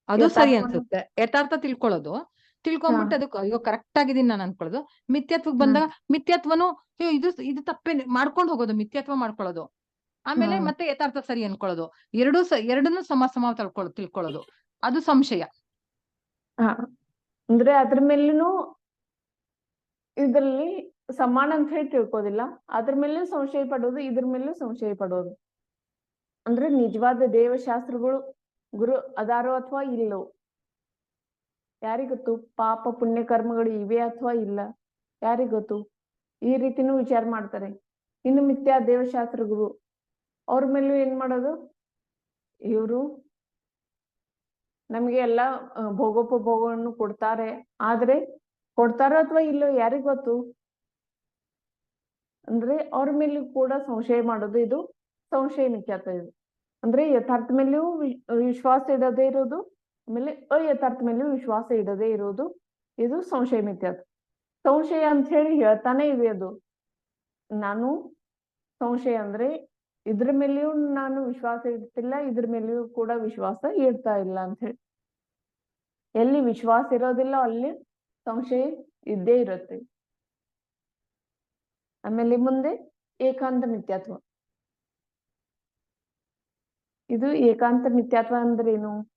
ಅದು ಸರಿ ಯಥಾರ್ಥವನ್ನು- ಅನ್ಸುತ್ತೆ. ಯಥಾರ್ಥ ತಿಳ್ಕೊಂಬಿಟ್ಟು ಅದಕ್ಕೆ ಅಯ್ಯೋ ಕರೆಕ್ಟ್ ಆಗಿದ್ದೀನಿ ನಾನು ಅನ್ಕೊಳ್ಳೋದು. ಮಿಥ್ಯಾತ್ವಕ್ಕೆ ಬಂದಾಗ ಮಿಥ್ಯಾತ್ವನು ಅಯ್ಯೋ ಇದು ತಪ್ಪೇ ಮಾಡ್ಕೊಂಡು ಹೋಗೋದು, ಮಿಥ್ಯಾತ್ವ ಮಾಡ್ಕೊಳ್ಳೋದು. ಆಮೇಲೆ ಹ್ಮ್. ಮತ್ತೆ ಯಥಾರ್ಥ ಸರಿ ಅನ್ಕೊಳ್ಳೋದು. ಎರಡನ್ನೂ ಸಮ ತಿಳ್ಕೊಳ್ಳೋದು, ಅದು ಸಂಶಯ. ಹಾ, ಅಂದ್ರೆ ಅದ್ರ ಮೇಲೂ ಇದ್ರಲ್ಲಿ ಸಮಾನ ಅಂತ ಹೇಳಿ ತಿಳ್ಕೋದಿಲ್ಲ. ಅದ್ರ ಮೇಲೂ ಸಂಶಯ ಪಡೋದು, ಇದ್ರ ಮೇಲೂ ಸಂಶಯ ಪಡೋದು. ಅಂದ್ರೆ ನಿಜವಾದ ದೇವಶಾಸ್ತ್ರಗಳು ಗುರು ಅದಾರೋ ಅಥವಾ ಇಲ್ಲೋ ಯಾರಿಗೊತ್ತು? ಪಾಪ ಪುಣ್ಯ ಕರ್ಮಗಳು ಇವೆ ಅಥವಾ ಇಲ್ಲ ಯಾರಿಗೊತ್ತು? ಈ ರೀತಿನೂ ವಿಚಾರ ಮಾಡ್ತಾರೆ. ಇನ್ನು ಮಿಥ್ಯಾ ದೇವಶಾಸ್ತ್ರ ಗುರು ಅವ್ರ ಮೇಲೂ ಏನ್ ಮಾಡೋದು? ಇವರು ನಮ್ಗೆ ಎಲ್ಲ ಭೋಗೋಪಭೋಗವನ್ನು ಕೊಡ್ತಾರೆ, ಆದ್ರೆ ಕೊಡ್ತಾರೋ ಅಥವಾ ಇಲ್ಲೋ ಯಾರಿಗೊತ್ತು? ಅಂದ್ರೆ ಅವ್ರ ಮೇಲೂ ಕೂಡ ಸಂಶಯ ಮಾಡೋದು, ಇದು ಸಂಶಯ ಮಿಥ್ಯಾತ್ವ. ಇದು ಅಂದ್ರೆ ಯಥಾರ್ಥ ಮೇಲೆಯೂ ವಿಶ್ವಾಸ ಇಡದೇ ಇರೋದು, ಆಮೇಲೆ ಅಯಥಾರ್ಥ ಮೇಲೆಯೂ ವಿಶ್ವಾಸ ಇಡದೇ ಇರೋದು, ಇದು ಸಂಶಯ ಮಿಥ್ಯಾತ್ವ. ಸಂಶಯ ಅಂತ ಹೇಳಿ ಹೇಳ್ತಾನೆ ಇದೆ ಅದು. ನಾನು ಸಂಶಯ ಅಂದ್ರೆ ಇದ್ರ ಮೇಲೆಯೂ ನಾನು ವಿಶ್ವಾಸ ಇಡ್ತಿಲ್ಲ, ಇದ್ರ ಮೇಲೆಯೂ ಕೂಡ ವಿಶ್ವಾಸ ಇಡ್ತಾ ಇಲ್ಲ ಅಂತ ಹೇಳಿ. ಎಲ್ಲಿ ವಿಶ್ವಾಸ ಇರೋದಿಲ್ಲ ಅಲ್ಲಿ ಸಂಶಯ ಇದ್ದೇ ಇರುತ್ತೆ. ಆಮೇಲೆ ಮುಂದೆ ಏಕಾಂತ ಮಿಥ್ಯಾತ್ವ. ಇದು ಏಕಾಂತ ಮಿಥ್ಯಾತ್ವ ಅಂದ್ರೇನು?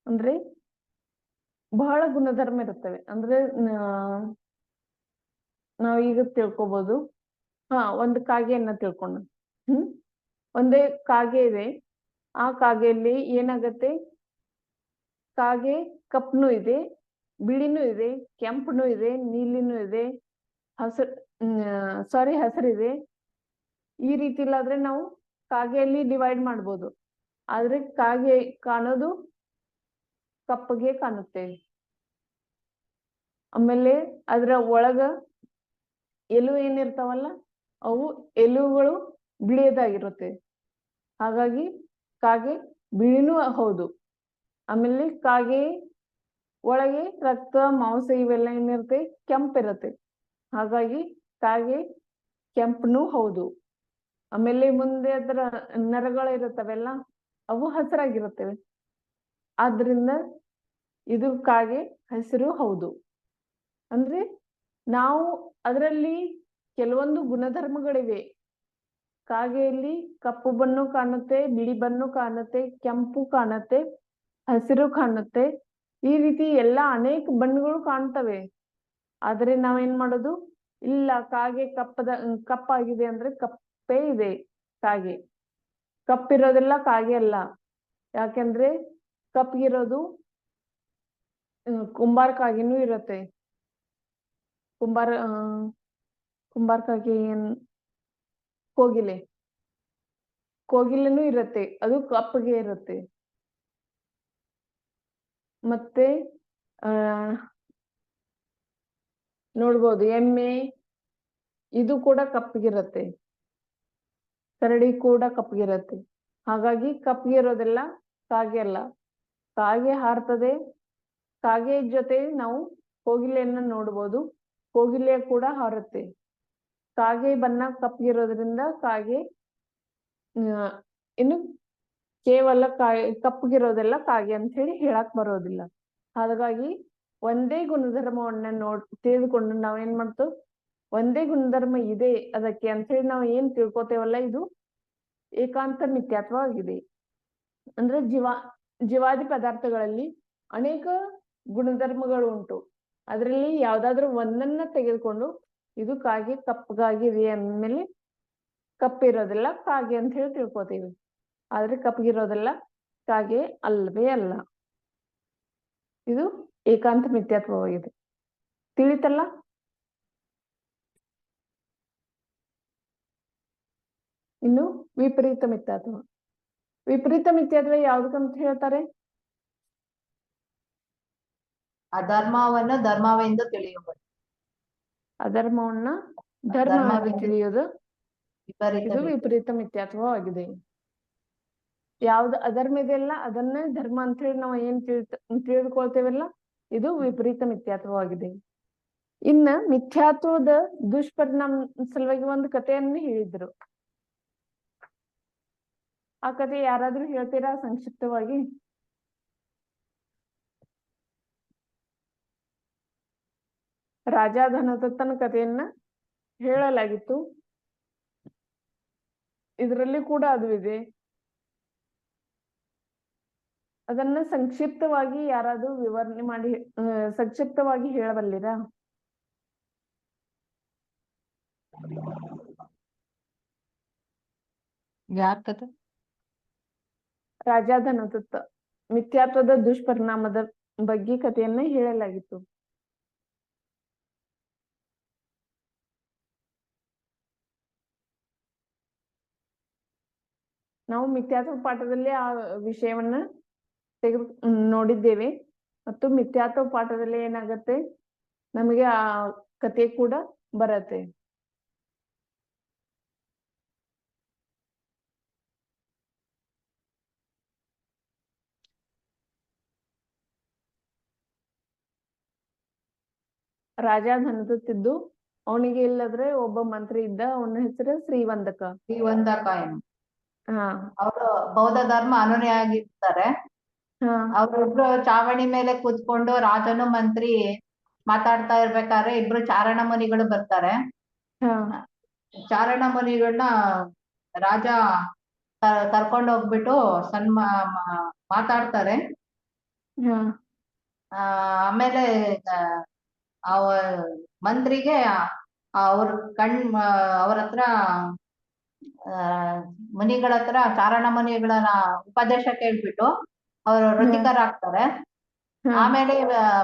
ಅಂದ್ರೆ ಬಹಳ ಗುಣಧರ್ಮ ಇರುತ್ತವೆ. ಅಂದ್ರೆ ನಾವೀಗ ತಿಳ್ಕೊಬಹುದು. ಒಂದು ಕಾಗೆಯನ್ನ ತಿಳ್ಕೊಂಡು ಒಂದೇ ಕಾಗೆ ಇದೆ. ಆ ಕಾಗೆಯಲ್ಲಿ ಏನಾಗತ್ತೆ? ಕಾಗೆ ಕಪ್ಪನು ಇದೆ, ಬಿಳಿನೂ ಇದೆ, ಕೆಂಪನು ಇದೆ, ನೀಲಿನೂ ಇದೆ, ಹಸಿರಿದೆ. ಈ ರೀತಿ ಇಲ್ಲಾದ್ರೆ ನಾವು ಕಾಗೆಯಲ್ಲಿ ಡಿವೈಡ್ ಮಾಡ್ಬೋದು. ಆದ್ರೆ ಕಾಗೆ ಕಾಣೋದು ಕಪ್ಪಗೆ ಕಾಣುತ್ತೆ. ಆಮೇಲೆ ಅದ್ರ ಒಳಗ ಎಲು ಏನಿರ್ತಾವಲ್ಲ ಅವು ಎಲುಗಳು ಬಿಳಿಯದಾಗಿರುತ್ತೆ. ಹಾಗಾಗಿ ಕಾಗೆ ಬಿಳಿನೂ ಹೌದು. ಆಮೇಲೆ ಕಾಗೆ ಒಳಗೆ ರಕ್ತ ಮಾಂಸ ಇವೆಲ್ಲ ಏನಿರುತ್ತೆ? ಕೆಂಪಿರುತ್ತೆ. ಹಾಗಾಗಿ ಕಾಗೆ ಕೆಂಪನು ಹೌದು. ಆಮೇಲೆ ಮುಂದೆ ಅದರ ನರಗಳಿರುತ್ತವೆಲ್ಲ ಅವು ಹಸಿರಾಗಿರುತ್ತವೆ. ಆದ್ರಿಂದ ಇದು ಕಾಗೆ ಹಸಿರು ಹೌದು. ಅಂದ್ರೆ ನಾವು ಅದರಲ್ಲಿ ಕೆಲವೊಂದು ಗುಣಧರ್ಮಗಳಿವೆ. ಕಾಗೆಯಲ್ಲಿ ಕಪ್ಪು ಬಣ್ಣು ಕಾಣುತ್ತೆ, ಬಿಳಿ ಬಣ್ಣು ಕಾಣುತ್ತೆ, ಕೆಂಪು ಕಾಣುತ್ತೆ, ಹಸಿರು ಕಾಣುತ್ತೆ. ಈ ರೀತಿ ಎಲ್ಲ ಅನೇಕ ಬಣ್ಣಗಳು ಕಾಣ್ತವೆ. ಆದ್ರೆ ನಾವೇನ್ ಮಾಡೋದು? ಇಲ್ಲ, ಕಾಗೆ ಕಪ್ಪಾಗಿದೆ ಅಂದ್ರೆ ಕಪ್ಪೇ ಇದೆ ಕಾಗೆ. ಕಪ್ಪಿರೋದೆಲ್ಲ ಕಾಗೆ ಅಲ್ಲ. ಯಾಕೆಂದ್ರೆ ಕಪ್ಪಿಗಿರೋದು ಕುಂಬಾರ ಕಾಗೆನೂ ಇರತ್ತೆ. ಕುಂಬಾರಕಾಗೆ ಕೋಗಿಲೆ. ಕೋಗಿಲೆನೂ ಇರುತ್ತೆ, ಅದು ಕಪ್ಪಗೆ ಇರುತ್ತೆ. ಮತ್ತೆ ನೋಡ್ಬೋದು ಎಮ್ಮೆ, ಇದು ಕೂಡ ಕಪ್ಪಗಿರುತ್ತೆ. ಕರಡಿ ಕೂಡ ಕಪ್ಪಗಿರುತ್ತೆ. ಹಾಗಾಗಿ ಕಪ್ಪಗಿರೋದೆಲ್ಲ ಕಾಗೆ ಅಲ್ಲ. ಕಾಗೆ ಹಾರ್ತದೆ. ಕಾಗೆ ಜೊತೆ ನಾವು ಕೋಗಿಲೆಯನ್ನ ನೋಡ್ಬೋದು. ಕೋಗಿಲೆ ಕೂಡ ಹಾರುತ್ತೆ. ಕಾಗೆ ಬಣ್ಣ ಕಪ್ಪಗಿರೋದ್ರಿಂದ ಕಾಗೆ ಇನ್ನು ಕೇವಲ ಕಪ್ಪಗಿರೋದೆಲ್ಲ ಕಾಗೆ ಅಂತ ಹೇಳಿ ಹೇಳಕ್ ಬರೋದಿಲ್ಲ. ಹಾಗಾಗಿ ಒಂದೇ ಗುಣಧರ್ಮವನ್ನ ತಿಳಿದುಕೊಂಡು ನಾವೇನ್ ಮಾಡ್ತೇವೆ, ಒಂದೇ ಗುಣಧರ್ಮ ಇದೆ ಅದಕ್ಕೆ ಅಂತ ಹೇಳಿ ನಾವು ಏನ್ ತಿಳ್ಕೊತೇವಲ್ಲ, ಇದು ಏಕಾಂತ ಮಿಥ್ಯಾತ್ವವಾಗಿದೆ. ಅಂದ್ರೆ ಜೀವಾದಿ ಪದಾರ್ಥಗಳಲ್ಲಿ ಅನೇಕ ಗುಣಧರ್ಮಗಳು ಉಂಟು. ಅದರಲ್ಲಿ ಯಾವ್ದಾದ್ರು ಒಂದನ್ನ ತೆಗೆದುಕೊಂಡು ಇದು ಕಾಗೆ ಕಪ್ಪಗಾಗಿದೆ ಅಂದ್ಮೇಲೆ ಕಪ್ಪಿರೋದೆಲ್ಲ ಕಾಗೆ ಅಂತ ಹೇಳಿ ತಿಳ್ಕೊತೀವಿ. ಆದ್ರೆ ಕಪ್ಪಗಿರೋದೆಲ್ಲ ಕಾಗೆ ಅಲ್ಲವೇ ಅಲ್ಲ. ಇದು ಏಕಾಂತ ಮಿಥ್ಯಾತ್ವವಾಗಿದೆ. ತಿಳಿತಲ್ಲ? ಇನ್ನು ವಿಪರೀತ ಮಿಥ್ಯಾತ್ವ. ವಿಪರೀತ ಮಿಥ್ಯಾತ್ವ ಯಾವ್ದಕ್ಕಂತ ಹೇಳ್ತಾರೆ? ಅಧರ್ಮವನ್ನು ಧರ್ಮವೆಂದು ತಿಳಿಯುವುದು. ಅಧರ್ಮವನ್ನ ಧರ್ಮವೆಂದು ತಿಳಿಯೋದು ವಿಪರೀತ ಇದು ವಿಪರೀತ ಮಿಥ್ಯಾತ್ವವಾಗಿದೆ. ಯಾವ್ದು ಅಧರ್ಮ ಇದೆಯಲ್ಲ ಅದನ್ನೇ ಧರ್ಮ ಅಂತ ಹೇಳಿ ನಾವು ಏನ್ ತಿಳಿದುಕೊಳ್ತೇವಲ್ಲ, ಇದು ವಿಪರೀತ ಮಿಥ್ಯಾತ್ವವಾಗಿದೆ. ಇನ್ನ ಮಿಥ್ಯಾತ್ವದ ದುಷ್ಪರಿಣಾಮ ಸಲುವಾಗಿ ಒಂದು ಕಥೆಯನ್ನು ಹೇಳಿದ್ರು. ಆ ಕಥೆ ಯಾರಾದ್ರೂ ಹೇಳ್ತೀರಾ ಸಂಕ್ಷಿಪ್ತವಾಗಿ? ರಾಜ ಧನದತ್ತನ ಕಥೆಯನ್ನ ಹೇಳಲಾಗಿತ್ತು. ಇದರಲ್ಲಿ ಕೂಡ ಅದು ಇದೆ. ಅದನ್ನ ಸಂಕ್ಷಿಪ್ತವಾಗಿ ಯಾರಾದ್ರೂ ವಿವರಣೆ ಮಾಡಿ ಸಂಕ್ಷಿಪ್ತವಾಗಿ ಹೇಳಬಲ್ಲಿರಾ? ಯಾರ್ ಕತೆ? ರಾಜ ಧನದತ್ತ ಮಿಥ್ಯಾತ್ವದ ದುಷ್ಪರಿಣಾಮದ ಬಗ್ಗೆ ಕಥೆಯನ್ನ ಹೇಳಲಾಗಿತ್ತು. ನಾವು ಮಿಥ್ಯಾತ್ವ ಪಾಠದಲ್ಲಿ ಆ ವಿಷಯವನ್ನ ನೋಡಿದ್ದೇವೆ. ಮತ್ತು ಮಿಥ್ಯಾತ್ವ ಪಾಠದಲ್ಲಿ ಏನಾಗತ್ತೆ, ನಮಗೆ ಆ ಕಥೆ ಕೂಡ ಬರತ್ತೆ. ರಾಜ ಧನದತ್ತಿದ್ದು ಅವನಿಗೆ ಇಲ್ಲದ್ರೆ ಒಬ್ಬ ಮಂತ್ರಿ ಇದ್ದ, ಅವನ ಹೆಸರು ಶ್ರೀವಂದಕ. ಶ್ರೀವಂದಕ ಏನು ಹಾ ಅವರು ಬೌದ್ಧ ಧರ್ಮ ಅನುಯಾಯಿಯಾಗಿರ್ತಾರೆ. ಹಾ ಅವ್ರಿಬ್ರು ಚಾವಣಿ ಮೇಲೆ ಕೂತ್ಕೊಂಡು ರಾಜನು ಮಂತ್ರಿ ಮಾತಾಡ್ತಾ ಇರ್ಬೇಕಾದ್ರೆ ಇಬ್ರು ಚಾರಣ ಮುನಿಗಳು ಬರ್ತಾರೆ. ಹಾ ಚಾರಣ ಮುನಿಗಳನ್ನ ರಾಜ ಕರ್ಕೊಂಡು ಹೋಗ್ಬಿಟ್ಟು ಮಾತಾಡ್ತಾರೆ. ಹಾ ಆಮೇಲೆ ಅವ ಮಂತ್ರಿಗೆ ಅವ್ರ ಅವ್ರ ಹತ್ರ ಮುನಿಗಳ ಹತ್ರ ಚಾರಣ ಮುನಿಗಳನ್ನ ಉಪದೇಶ ಕೇಳ್ಬಿಟ್ಟು ಅವರು ಋತಿಕರಾಗ್ತಾರೆ. ಆಮೇಲೆ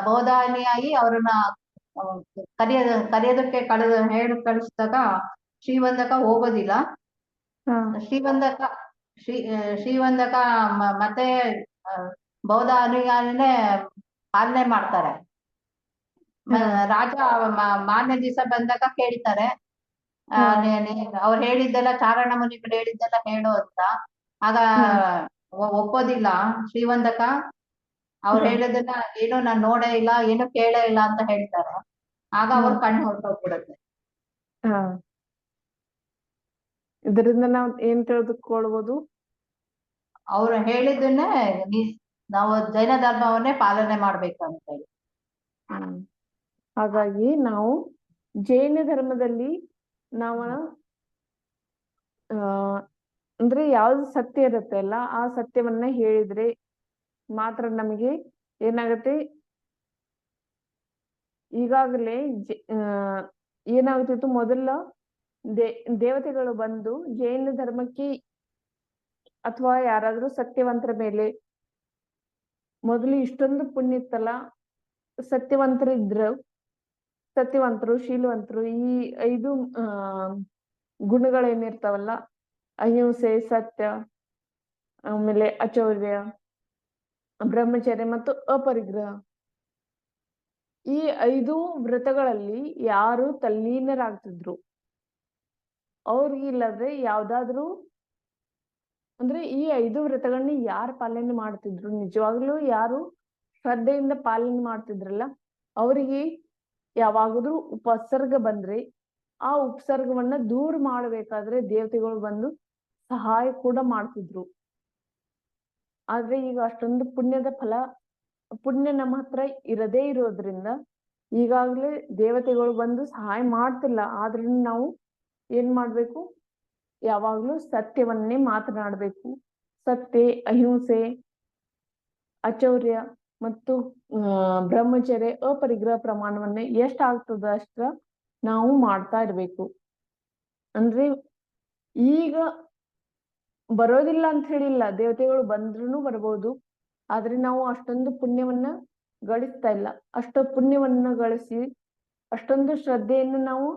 ಬೌದ್ಧ ಅನುಯಾಯಿ ಅವ್ರನ್ನ ಕರೆಯೋದಕ್ಕೆ ಕಳಿಸಿದಾಗ ಶ್ರೀವಂದಕ ಹೋಗೋದಿಲ್ಲ. ಶ್ರೀವಂದಕ ಮತ್ತೆ ಬೌದ್ಧ ಅನುಯಾಯಿನೇ ಪಾಲನೆ ಮಾಡ್ತಾರೆ. ರಾಜ ಮಾರನೇ ದಿವಸ ಬಂದಾಗ ಕೇಳ್ತಾರೆ, ಅವ್ರು ಹೇಳಿದ್ದೆಲ್ಲ ಚಾರಣ ಮುನಿಗಳು ಹೇಳಿದ್ದೆಲ್ಲ ಹೇಳು ಅಂತ. ಆಗ ಒಪ್ಪೋದಿಲ್ಲ ಶ್ರೀವಂದಕ. ಅವ್ರು ಹೇಳಿದ್ದನ್ನ ಏನು ನಾನ್ ನೋಡೇ ಇಲ್ಲ, ಏನು ಕೇಳೇ ಇಲ್ಲ ಅಂತ ಹೇಳ್ತಾರೆ. ಆಗ ಅವ್ರ ಕಣ್ಣು ಹೊರಟೋಗ್ಬಿಡುತ್ತೆ. ಇದರಿಂದ ನಾವು ಏನ್ ತಿಳಿದುಕೊಳ್ಬೋದು? ಅವ್ರು ಹೇಳಿದ್ದನ್ನೇ ನಾವು ಜೈನ ಧರ್ಮವನ್ನೇ ಪಾಲನೆ ಮಾಡ್ಬೇಕು ಅಂತ ಹೇಳಿ. ಹಾಗಾಗಿ ನಾವು ಜೈನ ಧರ್ಮದಲ್ಲಿ ನಾವು ಅಂದ್ರೆ ಯಾವ್ದು ಸತ್ಯ ಇರುತ್ತೆ ಅಲ್ಲ, ಆ ಸತ್ಯವನ್ನ ಹೇಳಿದ್ರೆ ಮಾತ್ರ ನಮಗೆ ಏನಾಗುತ್ತೆ, ಈಗಾಗಲೇ ಏನಾಗ್ತಿತ್ತು, ಮೊದಲ ದೇವತೆಗಳು ಬಂದು ಜೈನ ಧರ್ಮಕ್ಕೆ ಅಥವಾ ಯಾರಾದ್ರೂ ಸತ್ಯವಂತರ ಮೇಲೆ ಮೊದಲು ಇಷ್ಟೊಂದು ಪುಣ್ಯ ಇತ್ತಲ್ಲ, ಸತ್ಯವಂತರು ಇದ್ರು, ಸತ್ಯವಂತರು, ಶೀಲವಂತರು, ಈ 5 ಗುಣಗಳೇನಿರ್ತಾವಲ್ಲ, ಅಹಿಂಸೆ, ಸತ್ಯ, ಆಮೇಲೆ ಅಚೌರ್ಯ, ಬ್ರಹ್ಮಚರ್ಯ ಮತ್ತು ಅಪರಿಗ್ರಹ, ಈ 5 ವ್ರತಗಳಲ್ಲಿ ಯಾರು ತಲ್ಲೀನರಾಗ್ತಿದ್ರು ಅವ್ರಿಗಿಲ್ಲದ್ರೆ ಯಾವ್ದಾದ್ರು ಅಂದ್ರೆ ಈ 5 ವ್ರತಗಳನ್ನ ಯಾರು ಪಾಲನೆ ಮಾಡ್ತಿದ್ರು, ನಿಜವಾಗ್ಲೂ ಯಾರು ಶ್ರದ್ಧೆಯಿಂದ ಪಾಲನೆ ಮಾಡ್ತಿದ್ರಲ್ಲ ಅವರಿಗೆ ಯಾವಾಗಾದ್ರೂ ಉಪಸರ್ಗ ಬಂದ್ರೆ ಆ ಉಪಸರ್ಗವನ್ನ ದೂರ ಮಾಡ್ಬೇಕಾದ್ರೆ ದೇವತೆಗಳು ಬಂದು ಸಹಾಯ ಕೂಡ ಮಾಡ್ತಿದ್ರು. ಆದ್ರೆ ಈಗ ಅಷ್ಟೊಂದು ಪುಣ್ಯದ ಫಲ, ಪುಣ್ಯ ನಮ್ಮ ಹತ್ರ ಇರದೇ ಇರೋದ್ರಿಂದ ಈಗಾಗ್ಲೇ ದೇವತೆಗಳು ಬಂದು ಸಹಾಯ ಮಾಡ್ತಿಲ್ಲ. ಆದ್ರೂ ನಾವು ಏನ್ ಮಾಡ್ಬೇಕು, ಯಾವಾಗ್ಲೂ ಸತ್ಯವನ್ನೇ ಮಾತನಾಡ್ಬೇಕು. ಸತ್ಯ, ಅಹಿಂಸೆ, ಅಚೌರ್ಯ ಮತ್ತು ಬ್ರಹ್ಮಚರ್ಯ, ಅಪರಿಗ್ರಹ ಪ್ರಮಾಣವನ್ನೇ ಎಷ್ಟಾಗ್ತದ ಅಷ್ಟ ನಾವು ಮಾಡ್ತಾ ಇರ್ಬೇಕು. ಅಂದ್ರೆ ಈಗ ಬರೋದಿಲ್ಲ ಅಂತ ಹೇಳಿಲ್ಲ, ದೇವತೆಗಳು ಬಂದ್ರೂ ಬರ್ಬೋದು, ಆದ್ರೆ ನಾವು ಅಷ್ಟೊಂದು ಪುಣ್ಯವನ್ನ ಗಳಿಸ್ತಾ ಇಲ್ಲ. ಅಷ್ಟು ಪುಣ್ಯವನ್ನ ಗಳಿಸಿ ಅಷ್ಟೊಂದು ಶ್ರದ್ಧೆಯನ್ನು ನಾವು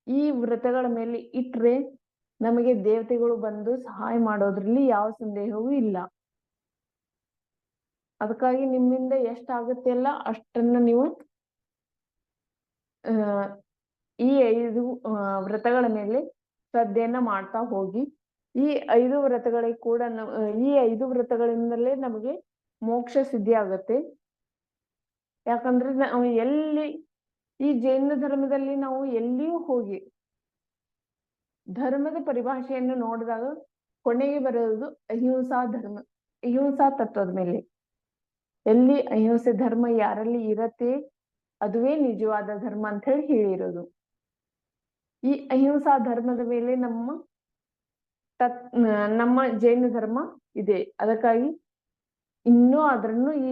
ಈ ವ್ರತಗಳ ಮೇಲೆ ಇಟ್ರೆ ನಮಗೆ ದೇವತೆಗಳು ಬಂದು ಸಹಾಯ ಮಾಡೋದ್ರಲ್ಲಿ ಯಾವ ಸಂದೇಹವೂ ಇಲ್ಲ. ಅದಕ್ಕಾಗಿ ನಿಮ್ಮಿಂದ ಎಷ್ಟಾಗುತ್ತೆ ಅಲ್ಲ ಅಷ್ಟನ್ನ ನೀವು ಈ 5 ವ್ರತಗಳ ಮೇಲೆ ಶ್ರದ್ಧೆಯನ್ನ ಮಾಡ್ತಾ ಹೋಗಿ. ಈ 5 ವ್ರತಗಳಿಗೆ ಕೂಡ ಈ 5 ವ್ರತಗಳಿಂದಲೇ ನಮಗೆ ಮೋಕ್ಷ ಸಿದ್ಧಿ ಆಗತ್ತೆ. ಯಾಕಂದ್ರೆ ನಾವು ಎಲ್ಲಿ ಈ ಜೈನ ಧರ್ಮದಲ್ಲಿ ನಾವು ಎಲ್ಲಿಯೂ ಹೋಗಿ ಧರ್ಮದ ಪರಿಭಾಷೆಯನ್ನು ನೋಡಿದಾಗ ಕೊನೆಗೆ ಬರೋದು ಅಹಿಂಸಾ ಧರ್ಮ, ಅಹಿಂಸಾ ತತ್ವದ ಮೇಲೆ. ಎಲ್ಲಿ ಅಹಿಂಸೆ ಧರ್ಮ ಯಾರಲ್ಲಿ ಇರತ್ತೆ ಅದುವೇ ನಿಜವಾದ ಧರ್ಮ ಅಂತ ಹೇಳಿ ಹೇಳಿರೋದು. ಈ ಅಹಿಂಸಾ ಧರ್ಮದ ಮೇಲೆ ನಮ್ಮ ಜೈನ ಧರ್ಮ ಇದೆ. ಅದಕ್ಕಾಗಿ ಇನ್ನೂ ಅದನ್ನು ಈ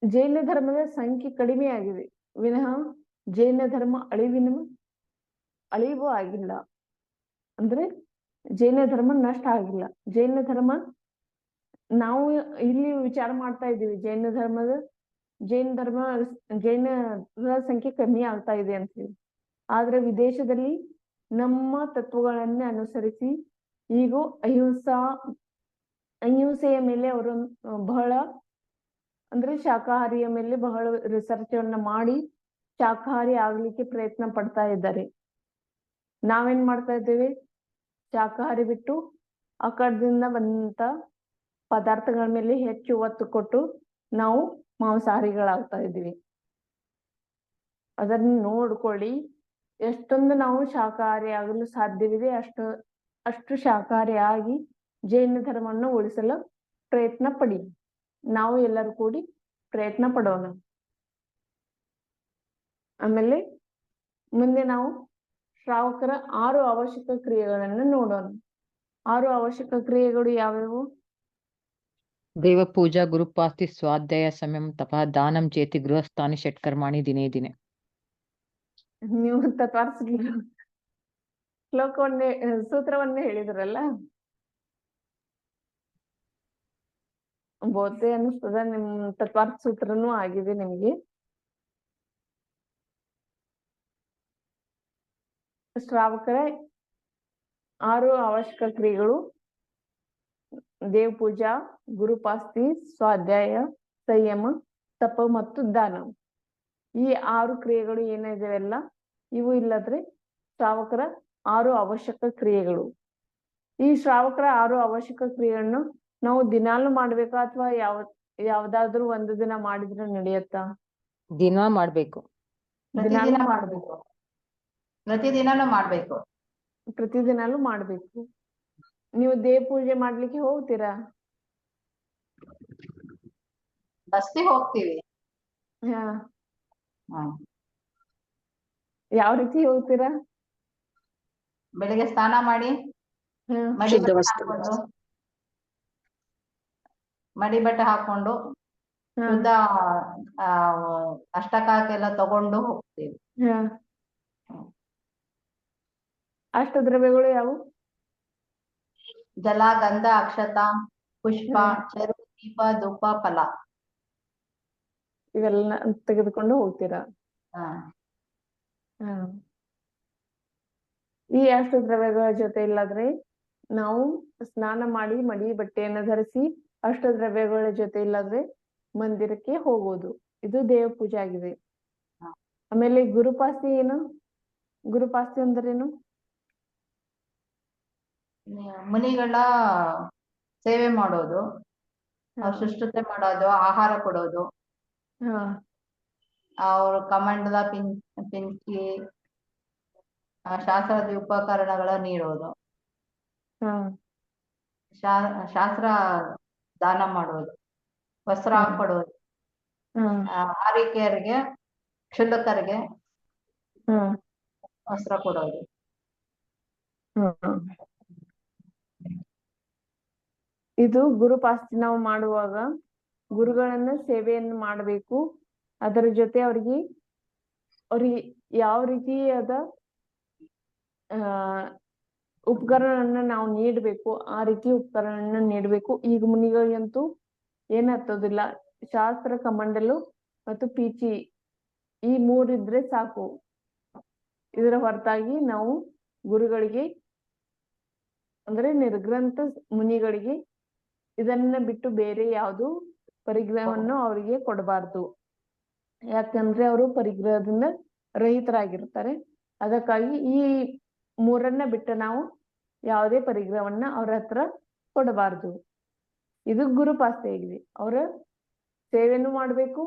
ಜೈನ ಧರ್ಮದ ಸಂಖ್ಯೆ ಕಡಿಮೆ ಆಗಿದೆ ವಿನಃ ಜೈನ ಧರ್ಮ ಅಳಿವು ಆಗಿಲ್ಲ. ಅಂದ್ರೆ ಜೈನ ಧರ್ಮ ನಷ್ಟ ಆಗಿಲ್ಲ. ಜೈನ ಧರ್ಮ ನಾವು ಇಲ್ಲಿ ವಿಚಾರ ಮಾಡ್ತಾ ಇದ್ದೀವಿ, ಜೈನರ ಸಂಖ್ಯೆ ಕಮ್ಮಿ ಆಗ್ತಾ ಇದೆ ಅಂತ ಹೇಳಿ. ಆದ್ರೆ ವಿದೇಶದಲ್ಲಿ ನಮ್ಮ ತತ್ವಗಳನ್ನೇ ಅನುಸರಿಸಿ ಈಗ ಅಹಿಂಸೆಯ ಮೇಲೆ ಅವರು ಬಹಳ ಅಂದ್ರೆ ಶಾಕಾಹಾರಿಯ ಮೇಲೆ ಬಹಳ ರಿಸರ್ಚ್ ಅನ್ನ ಮಾಡಿ ಶಾಕಾಹಾರಿ ಆಗ್ಲಿಕ್ಕೆ ಪ್ರಯತ್ನ ಪಡ್ತಾ ಇದ್ದಾರೆ. ನಾವೇನ್ ಮಾಡ್ತಾ ಇದ್ದೇವೆ, ಶಾಕಾಹಾರಿ ಬಿಟ್ಟು ಆ ಕಡೆದಿಂದ ಬಂದಂತ ಪದಾರ್ಥಗಳ ಮೇಲೆ ಹೆಚ್ಚು ಒತ್ತು ಕೊಟ್ಟು ನಾವು ಮಾಂಸಾಹಾರಿಗಳಾಗ್ತಾ ಇದ್ದೀವಿ. ಅದನ್ನ ನೋಡ್ಕೊಳ್ಳಿ, ಎಷ್ಟೊಂದು ನಾವು ಶಾಕಾಹಾರಿ ಆಗಲು ಸಾಧ್ಯವಿದೆ ಅಷ್ಟು ಶಾಕಾಹಾರಿ ಆಗಿ ಜೈನ ಧರ್ಮವನ್ನು ಉಳಿಸಲು ಪ್ರಯತ್ನ ಪಡಿ. ನಾವು ಎಲ್ಲರೂ ಕೂಡಿ ಪ್ರಯತ್ನ ಪಡೋಣ. ಆಮೇಲೆ ಮುಂದೆ ನಾವು ಶ್ರಾವಕರ 6 ಅವಶ್ಯಕ ಕ್ರಿಯೆಗಳನ್ನು ನೋಡೋಣ. 6 ಅವಶ್ಯಕ ಕ್ರಿಯೆಗಳು ಯಾವ್ಯಾವು? ದೇವ ಪೂಜಾ, ಗುರುಪಾಸ್ತಿ, ಸ್ವಾಧ್ಯಾಯ, ಸಂಯಮ, ತಪಃ, ದಾನಂ ಚೇತಿ, ಗೃಹಸ್ಥಾನಿ, ಷಟ್ಕರ್ಮಾಣಿ ದಿನೇ ದಿನೇ. ನೀವು ತತ್ವಾರ್ಥ ಶ್ಲೋಕವನ್ನೇ ಸೂತ್ರವನ್ನೇ ಹೇಳಿದ್ರಲ್ಲ, ಬೋಧೆ ಅನಿಸ್ತದ. ನಿಮ್ ತತ್ವಾರ್ಥ ಸೂತ್ರನೂ ಆಗಿದೆ ನಿಮ್ಗೆ. ಶ್ರಾವಕರ 6 ಅವಶ್ಯಕ ಕ್ರಿಯೆಗಳು: ದೇವ್ ಪೂಜಾ, ಗುರುಪಾಸ್ತಿ, ಸ್ವಾಧ್ಯಾಯ, ಸಂಯಮ, ತಪ ಮತ್ತು ದಾನ. ಈ 6 ಕ್ರಿಯೆಗಳು ಏನಿದಾವೆಲ್ಲ ಇವು ಇಲ್ಲದ್ರೆ ಶ್ರಾವಕರ 6 ಅವಶ್ಯಕ ಕ್ರಿಯೆಗಳು. ಈ ಶ್ರಾವಕರ 6 ಅವಶ್ಯಕ ಕ್ರಿಯೆಗಳನ್ನು ನಾವು ದಿನಾಲು ಮಾಡ್ಬೇಕಾ ಅಥವಾ ಯಾವ್ದಾದ್ರು ಒಂದು ದಿನ ಮಾಡಿದ್ರೆ ನಡೆಯತ್ತಾ? ದಿನ ಮಾಡ್ಬೇಕು. ಪ್ರತಿದಿನ ಮಾಡ್ಬೇಕು. ಪ್ರತಿದಿನನೂ ಮಾಡ್ಬೇಕು. ಪ್ರತಿದಿನಾಲು ಮಾಡ್ಬೇಕು. ನೀವು ದೇವ ಪೂಜೆ ಮಾಡ್ಲಿಕ್ಕೆ ಹೋಗ್ತೀರಾ? ಬಸ್ತಿ ಹೋಗ್ತೀವಿ. ಹಾ, ಹ್ಮ್. ಯಾವ ರೀತಿ ಹೋಗ್ತೀರಾ? ಬೆಳಿಗ್ಗೆ ಸ್ನಾನ ಮಾಡಿ ಹ್ಮ್. ಮಡಿ ಬಟ್ಟೆ ಹಾಕೊಂಡು ಶುದ್ಧ ಅಷ್ಟಕ್ಕೆಲ್ಲ ತಗೊಂಡು ಹೋಗ್ತೀವಿ. ಅಷ್ಟದ್ರವ್ಯಗಳು ಯಾವುವು? ಜಲ, ಗಂಧ, ಅಕ್ಷತ, ಪುಷ್ಪ, ಚರು, ದೀಪ, ಧೂಪ, ಫಲ. ಇವೆಲ್ಲ ತೆಗೆದುಕೊಂಡು ಹೋಗ್ತೀರಾ. ಹಾ. ಹಾ. ಈ ಅಷ್ಟು ದ್ರವ್ಯಗಳ ಜೊತೆ ಇಲ್ಲಾದ್ರೆ ನಾವು ಸ್ನಾನ ಮಾಡಿ ಮಡಿ ಬಟ್ಟೆಯನ್ನು ಧರಿಸಿ ಅಷ್ಟ ದ್ರವ್ಯಗಳ ಜೊತೆ ಇಲ್ಲಾದ್ರೆ ಮಂದಿರಕ್ಕೆ ಹೋಗೋದು, ಇದು ದೇವ ಪೂಜೆ ಆಗಿದೆ. ಹಾ. ಆಮೇಲೆ ಗುರುಪಾಸ್ತಿ ಏನು? ಗುರುಪಾಸ್ತಿ ಅಂದ್ರೇನು? ಮುನಿಗಳ ಸೇವೆ ಮಾಡೋದು, ಹಾ. ಶುಶ್ರೂಷೆ ಮಾಡೋದು, ಆಹಾರ ಕೊಡೋದು, ಹಾ. ಅವ್ರ ಕಮಂಡಲ ಪಿಂಚಿ ಶಾಸ್ತ್ರಾದಿ ಉಪಕರಣಗಳ ನೀಡೋದು, ಹಾ. ಶಾಸ್ತ್ರ ದಾನ ಮಾಡೋದು, ವಸ್ತ್ರ ಹಾ. ಕೊಡೋದು, ಹಾ. ಆರೈಕೆಯರಿಗೆ ಕ್ಷುಲ್ಲಕರಿಗೆ ಹಾ. ವಸ್ತ್ರ ಕೊಡೋದು. ಹಾ. ಇದು ಗುರುಪಾಸ್ತಿ ನಾವು ಮಾಡುವಾಗ ಗುರುಗಳನ್ನ ಸೇವೆಯನ್ನು ಮಾಡಬೇಕು. ಅದರ ಜೊತೆ ಅವ್ರಿಗೆ ಯಾವ ರೀತಿಯಾದ ಉಪಕರಣವನ್ನ ನಾವು ನೀಡಬೇಕು, ಆ ರೀತಿ ಉಪಕರಣವನ್ನ ನೀಡಬೇಕು. ಈಗ ಮುನಿಗಳಿಗಂತೂ ಏನ್ ಹತ್ತೋದಿಲ್ಲ, ಶಾಸ್ತ್ರ, ಕಮಂಡಲು ಮತ್ತು ಪೀಚಿ ಈ ಮೂರಿದ್ರೆ ಸಾಕು. ಇದರ ಹೊರತಾಗಿ ನಾವು ಗುರುಗಳಿಗೆ ಅಂದ್ರೆ ನಿರ್ಗ್ರಂಥ ಮುನಿಗಳಿಗೆ ಇದನ್ನ ಬಿಟ್ಟು ಬೇರೆ ಯಾವುದು ಪರಿಗ್ರಹವನ್ನು ಅವರಿಗೆ ಕೊಡಬಾರ್ದು. ಯಾಕಂದ್ರೆ ಅವರು ಪರಿಗ್ರಹದಿಂದ ರಹಿತರಾಗಿರ್ತಾರೆ. ಅದಕ್ಕಾಗಿ ಈ ಮೂರನ್ನ ಬಿಟ್ಟು ನಾವು ಯಾವುದೇ ಪರಿಗ್ರಹವನ್ನ ಅವ್ರ ಹತ್ರ ಕೊಡಬಾರ್ದು. ಇದು ಗುರುಪಾಸ್ತಿ ಆಗಿದೆ. ಅವರ ಸೇವೆನೂ ಮಾಡ್ಬೇಕು.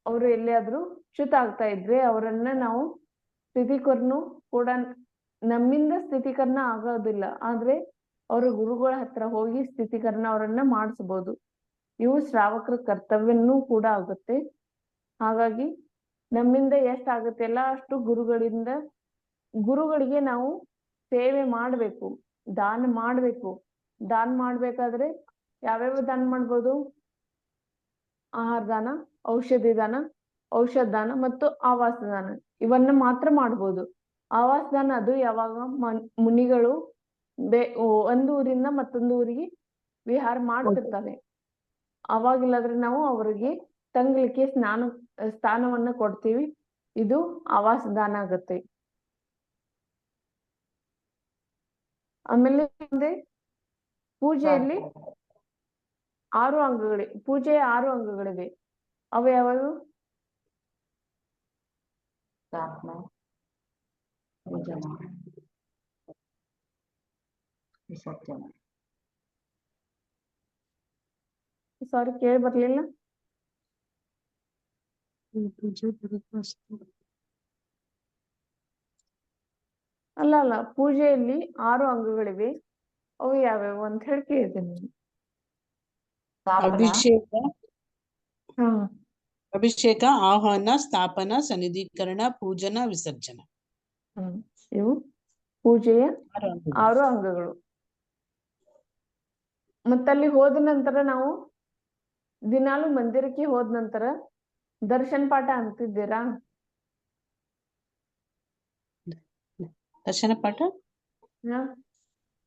ಅವರು ಎಲ್ಲಿಯಾದ್ರೂ ಚ್ಯುತ ಆಗ್ತಾ ಇದ್ರೆ ಅವರನ್ನ ನಾವು ಸ್ಥಿತಿಕರನು ಕೂಡ, ನಮ್ಮಿಂದ ಸ್ಥಿತಿಕರಣ ಆಗೋದಿಲ್ಲ, ಆದ್ರೆ ಅವ್ರ ಗುರುಗಳ ಹತ್ರ ಹೋಗಿ ಸ್ಥಿತಿಕರಣ ಅವರನ್ನ ಮಾಡಿಸ್ಬೋದು. ಇವು ಶ್ರಾವಕರ ಕರ್ತವ್ಯನೂ ಕೂಡ ಆಗುತ್ತೆ. ಹಾಗಾಗಿ ನಮ್ಮಿಂದ ಎಷ್ಟಾಗುತ್ತೆ ಅಲ್ಲ ಅಷ್ಟು ಗುರುಗಳಿಗೆ ನಾವು ಸೇವೆ ಮಾಡ್ಬೇಕು, ದಾನ ಮಾಡ್ಬೇಕು. ದಾನ ಮಾಡ್ಬೇಕಾದ್ರೆ ಯಾವ್ಯಾವ ದಾನ ಮಾಡ್ಬೋದು? ಆಹಾರ ದಾನ, ಔಷಧಿ ದಾನ, ಔಷಧ ದಾನ ಮತ್ತು ಆವಾಸ ದಾನ, ಇವನ್ನ ಮಾತ್ರ ಮಾಡ್ಬೋದು. ಆವಾಸ ದಾನ ಅದು ಯಾವಾಗ ಮುನಿಗಳು ಒಂದು ಊರಿಂದ ಮತ್ತೊಂದು ಊರಿಗೆ ವಿಹಾರ ಮಾಡ್ತಿರ್ತಾರೆ, ಅವಾಗಿಲ್ಲಾದ್ರೆ ನಾವು ಅವರಿಗೆ ತಂಗ್ಲಿಕ್ಕೆ ಸ್ಥಾನವನ್ನ ಕೊಡ್ತೀವಿ. ಇದು ಆವಾಸ ದಾನ ಆಗತ್ತೆ. ಆಮೇಲೆ ಪೂಜೆಯಲ್ಲಿ ಪೂಜೆಯ 6 ಅಂಗಗಳಿವೆ. ಅವು ಯಾವುದು? ಸ್ಥಾಪನೆ, ಪೂಜನ, ವಿಸರ್ಜನೆ. ಸಾರಿ, ಕೇಳಿ ಬರ್ಲಿಲ್ಲ. ಅಲ್ಲ, ಪೂಜೆಯಲ್ಲಿ 6 ಅಂಗಗಳಿವೆ. ಅವು ಯಾವ್ಯಾವು ಅಂತ ಹೇಳಿ ಕೇಳಿದ್ದೇನೆ. ಅಭಿಷೇಕ, ಆಹ್ವಾನ, ಸ್ಥಾಪನ, ಸನ್ನಿಧೀಕರಣ, ಪೂಜನ, ವಿಸರ್ಜನ. ಇವು ಪೂಜೆಯ 6 ಅಂಗಗಳು. ಮತ್ತಲ್ಲಿ ಹೋದ ನಂತರ ನಾವು ದಿನಾಲು ಮಂದಿರಕ್ಕೆ ಹೋದ ನಂತರ ದರ್ಶನ ಪಾಠ ಅಂತಿದ್ದೀರಾ? ದರ್ಶನ ಪಾಠ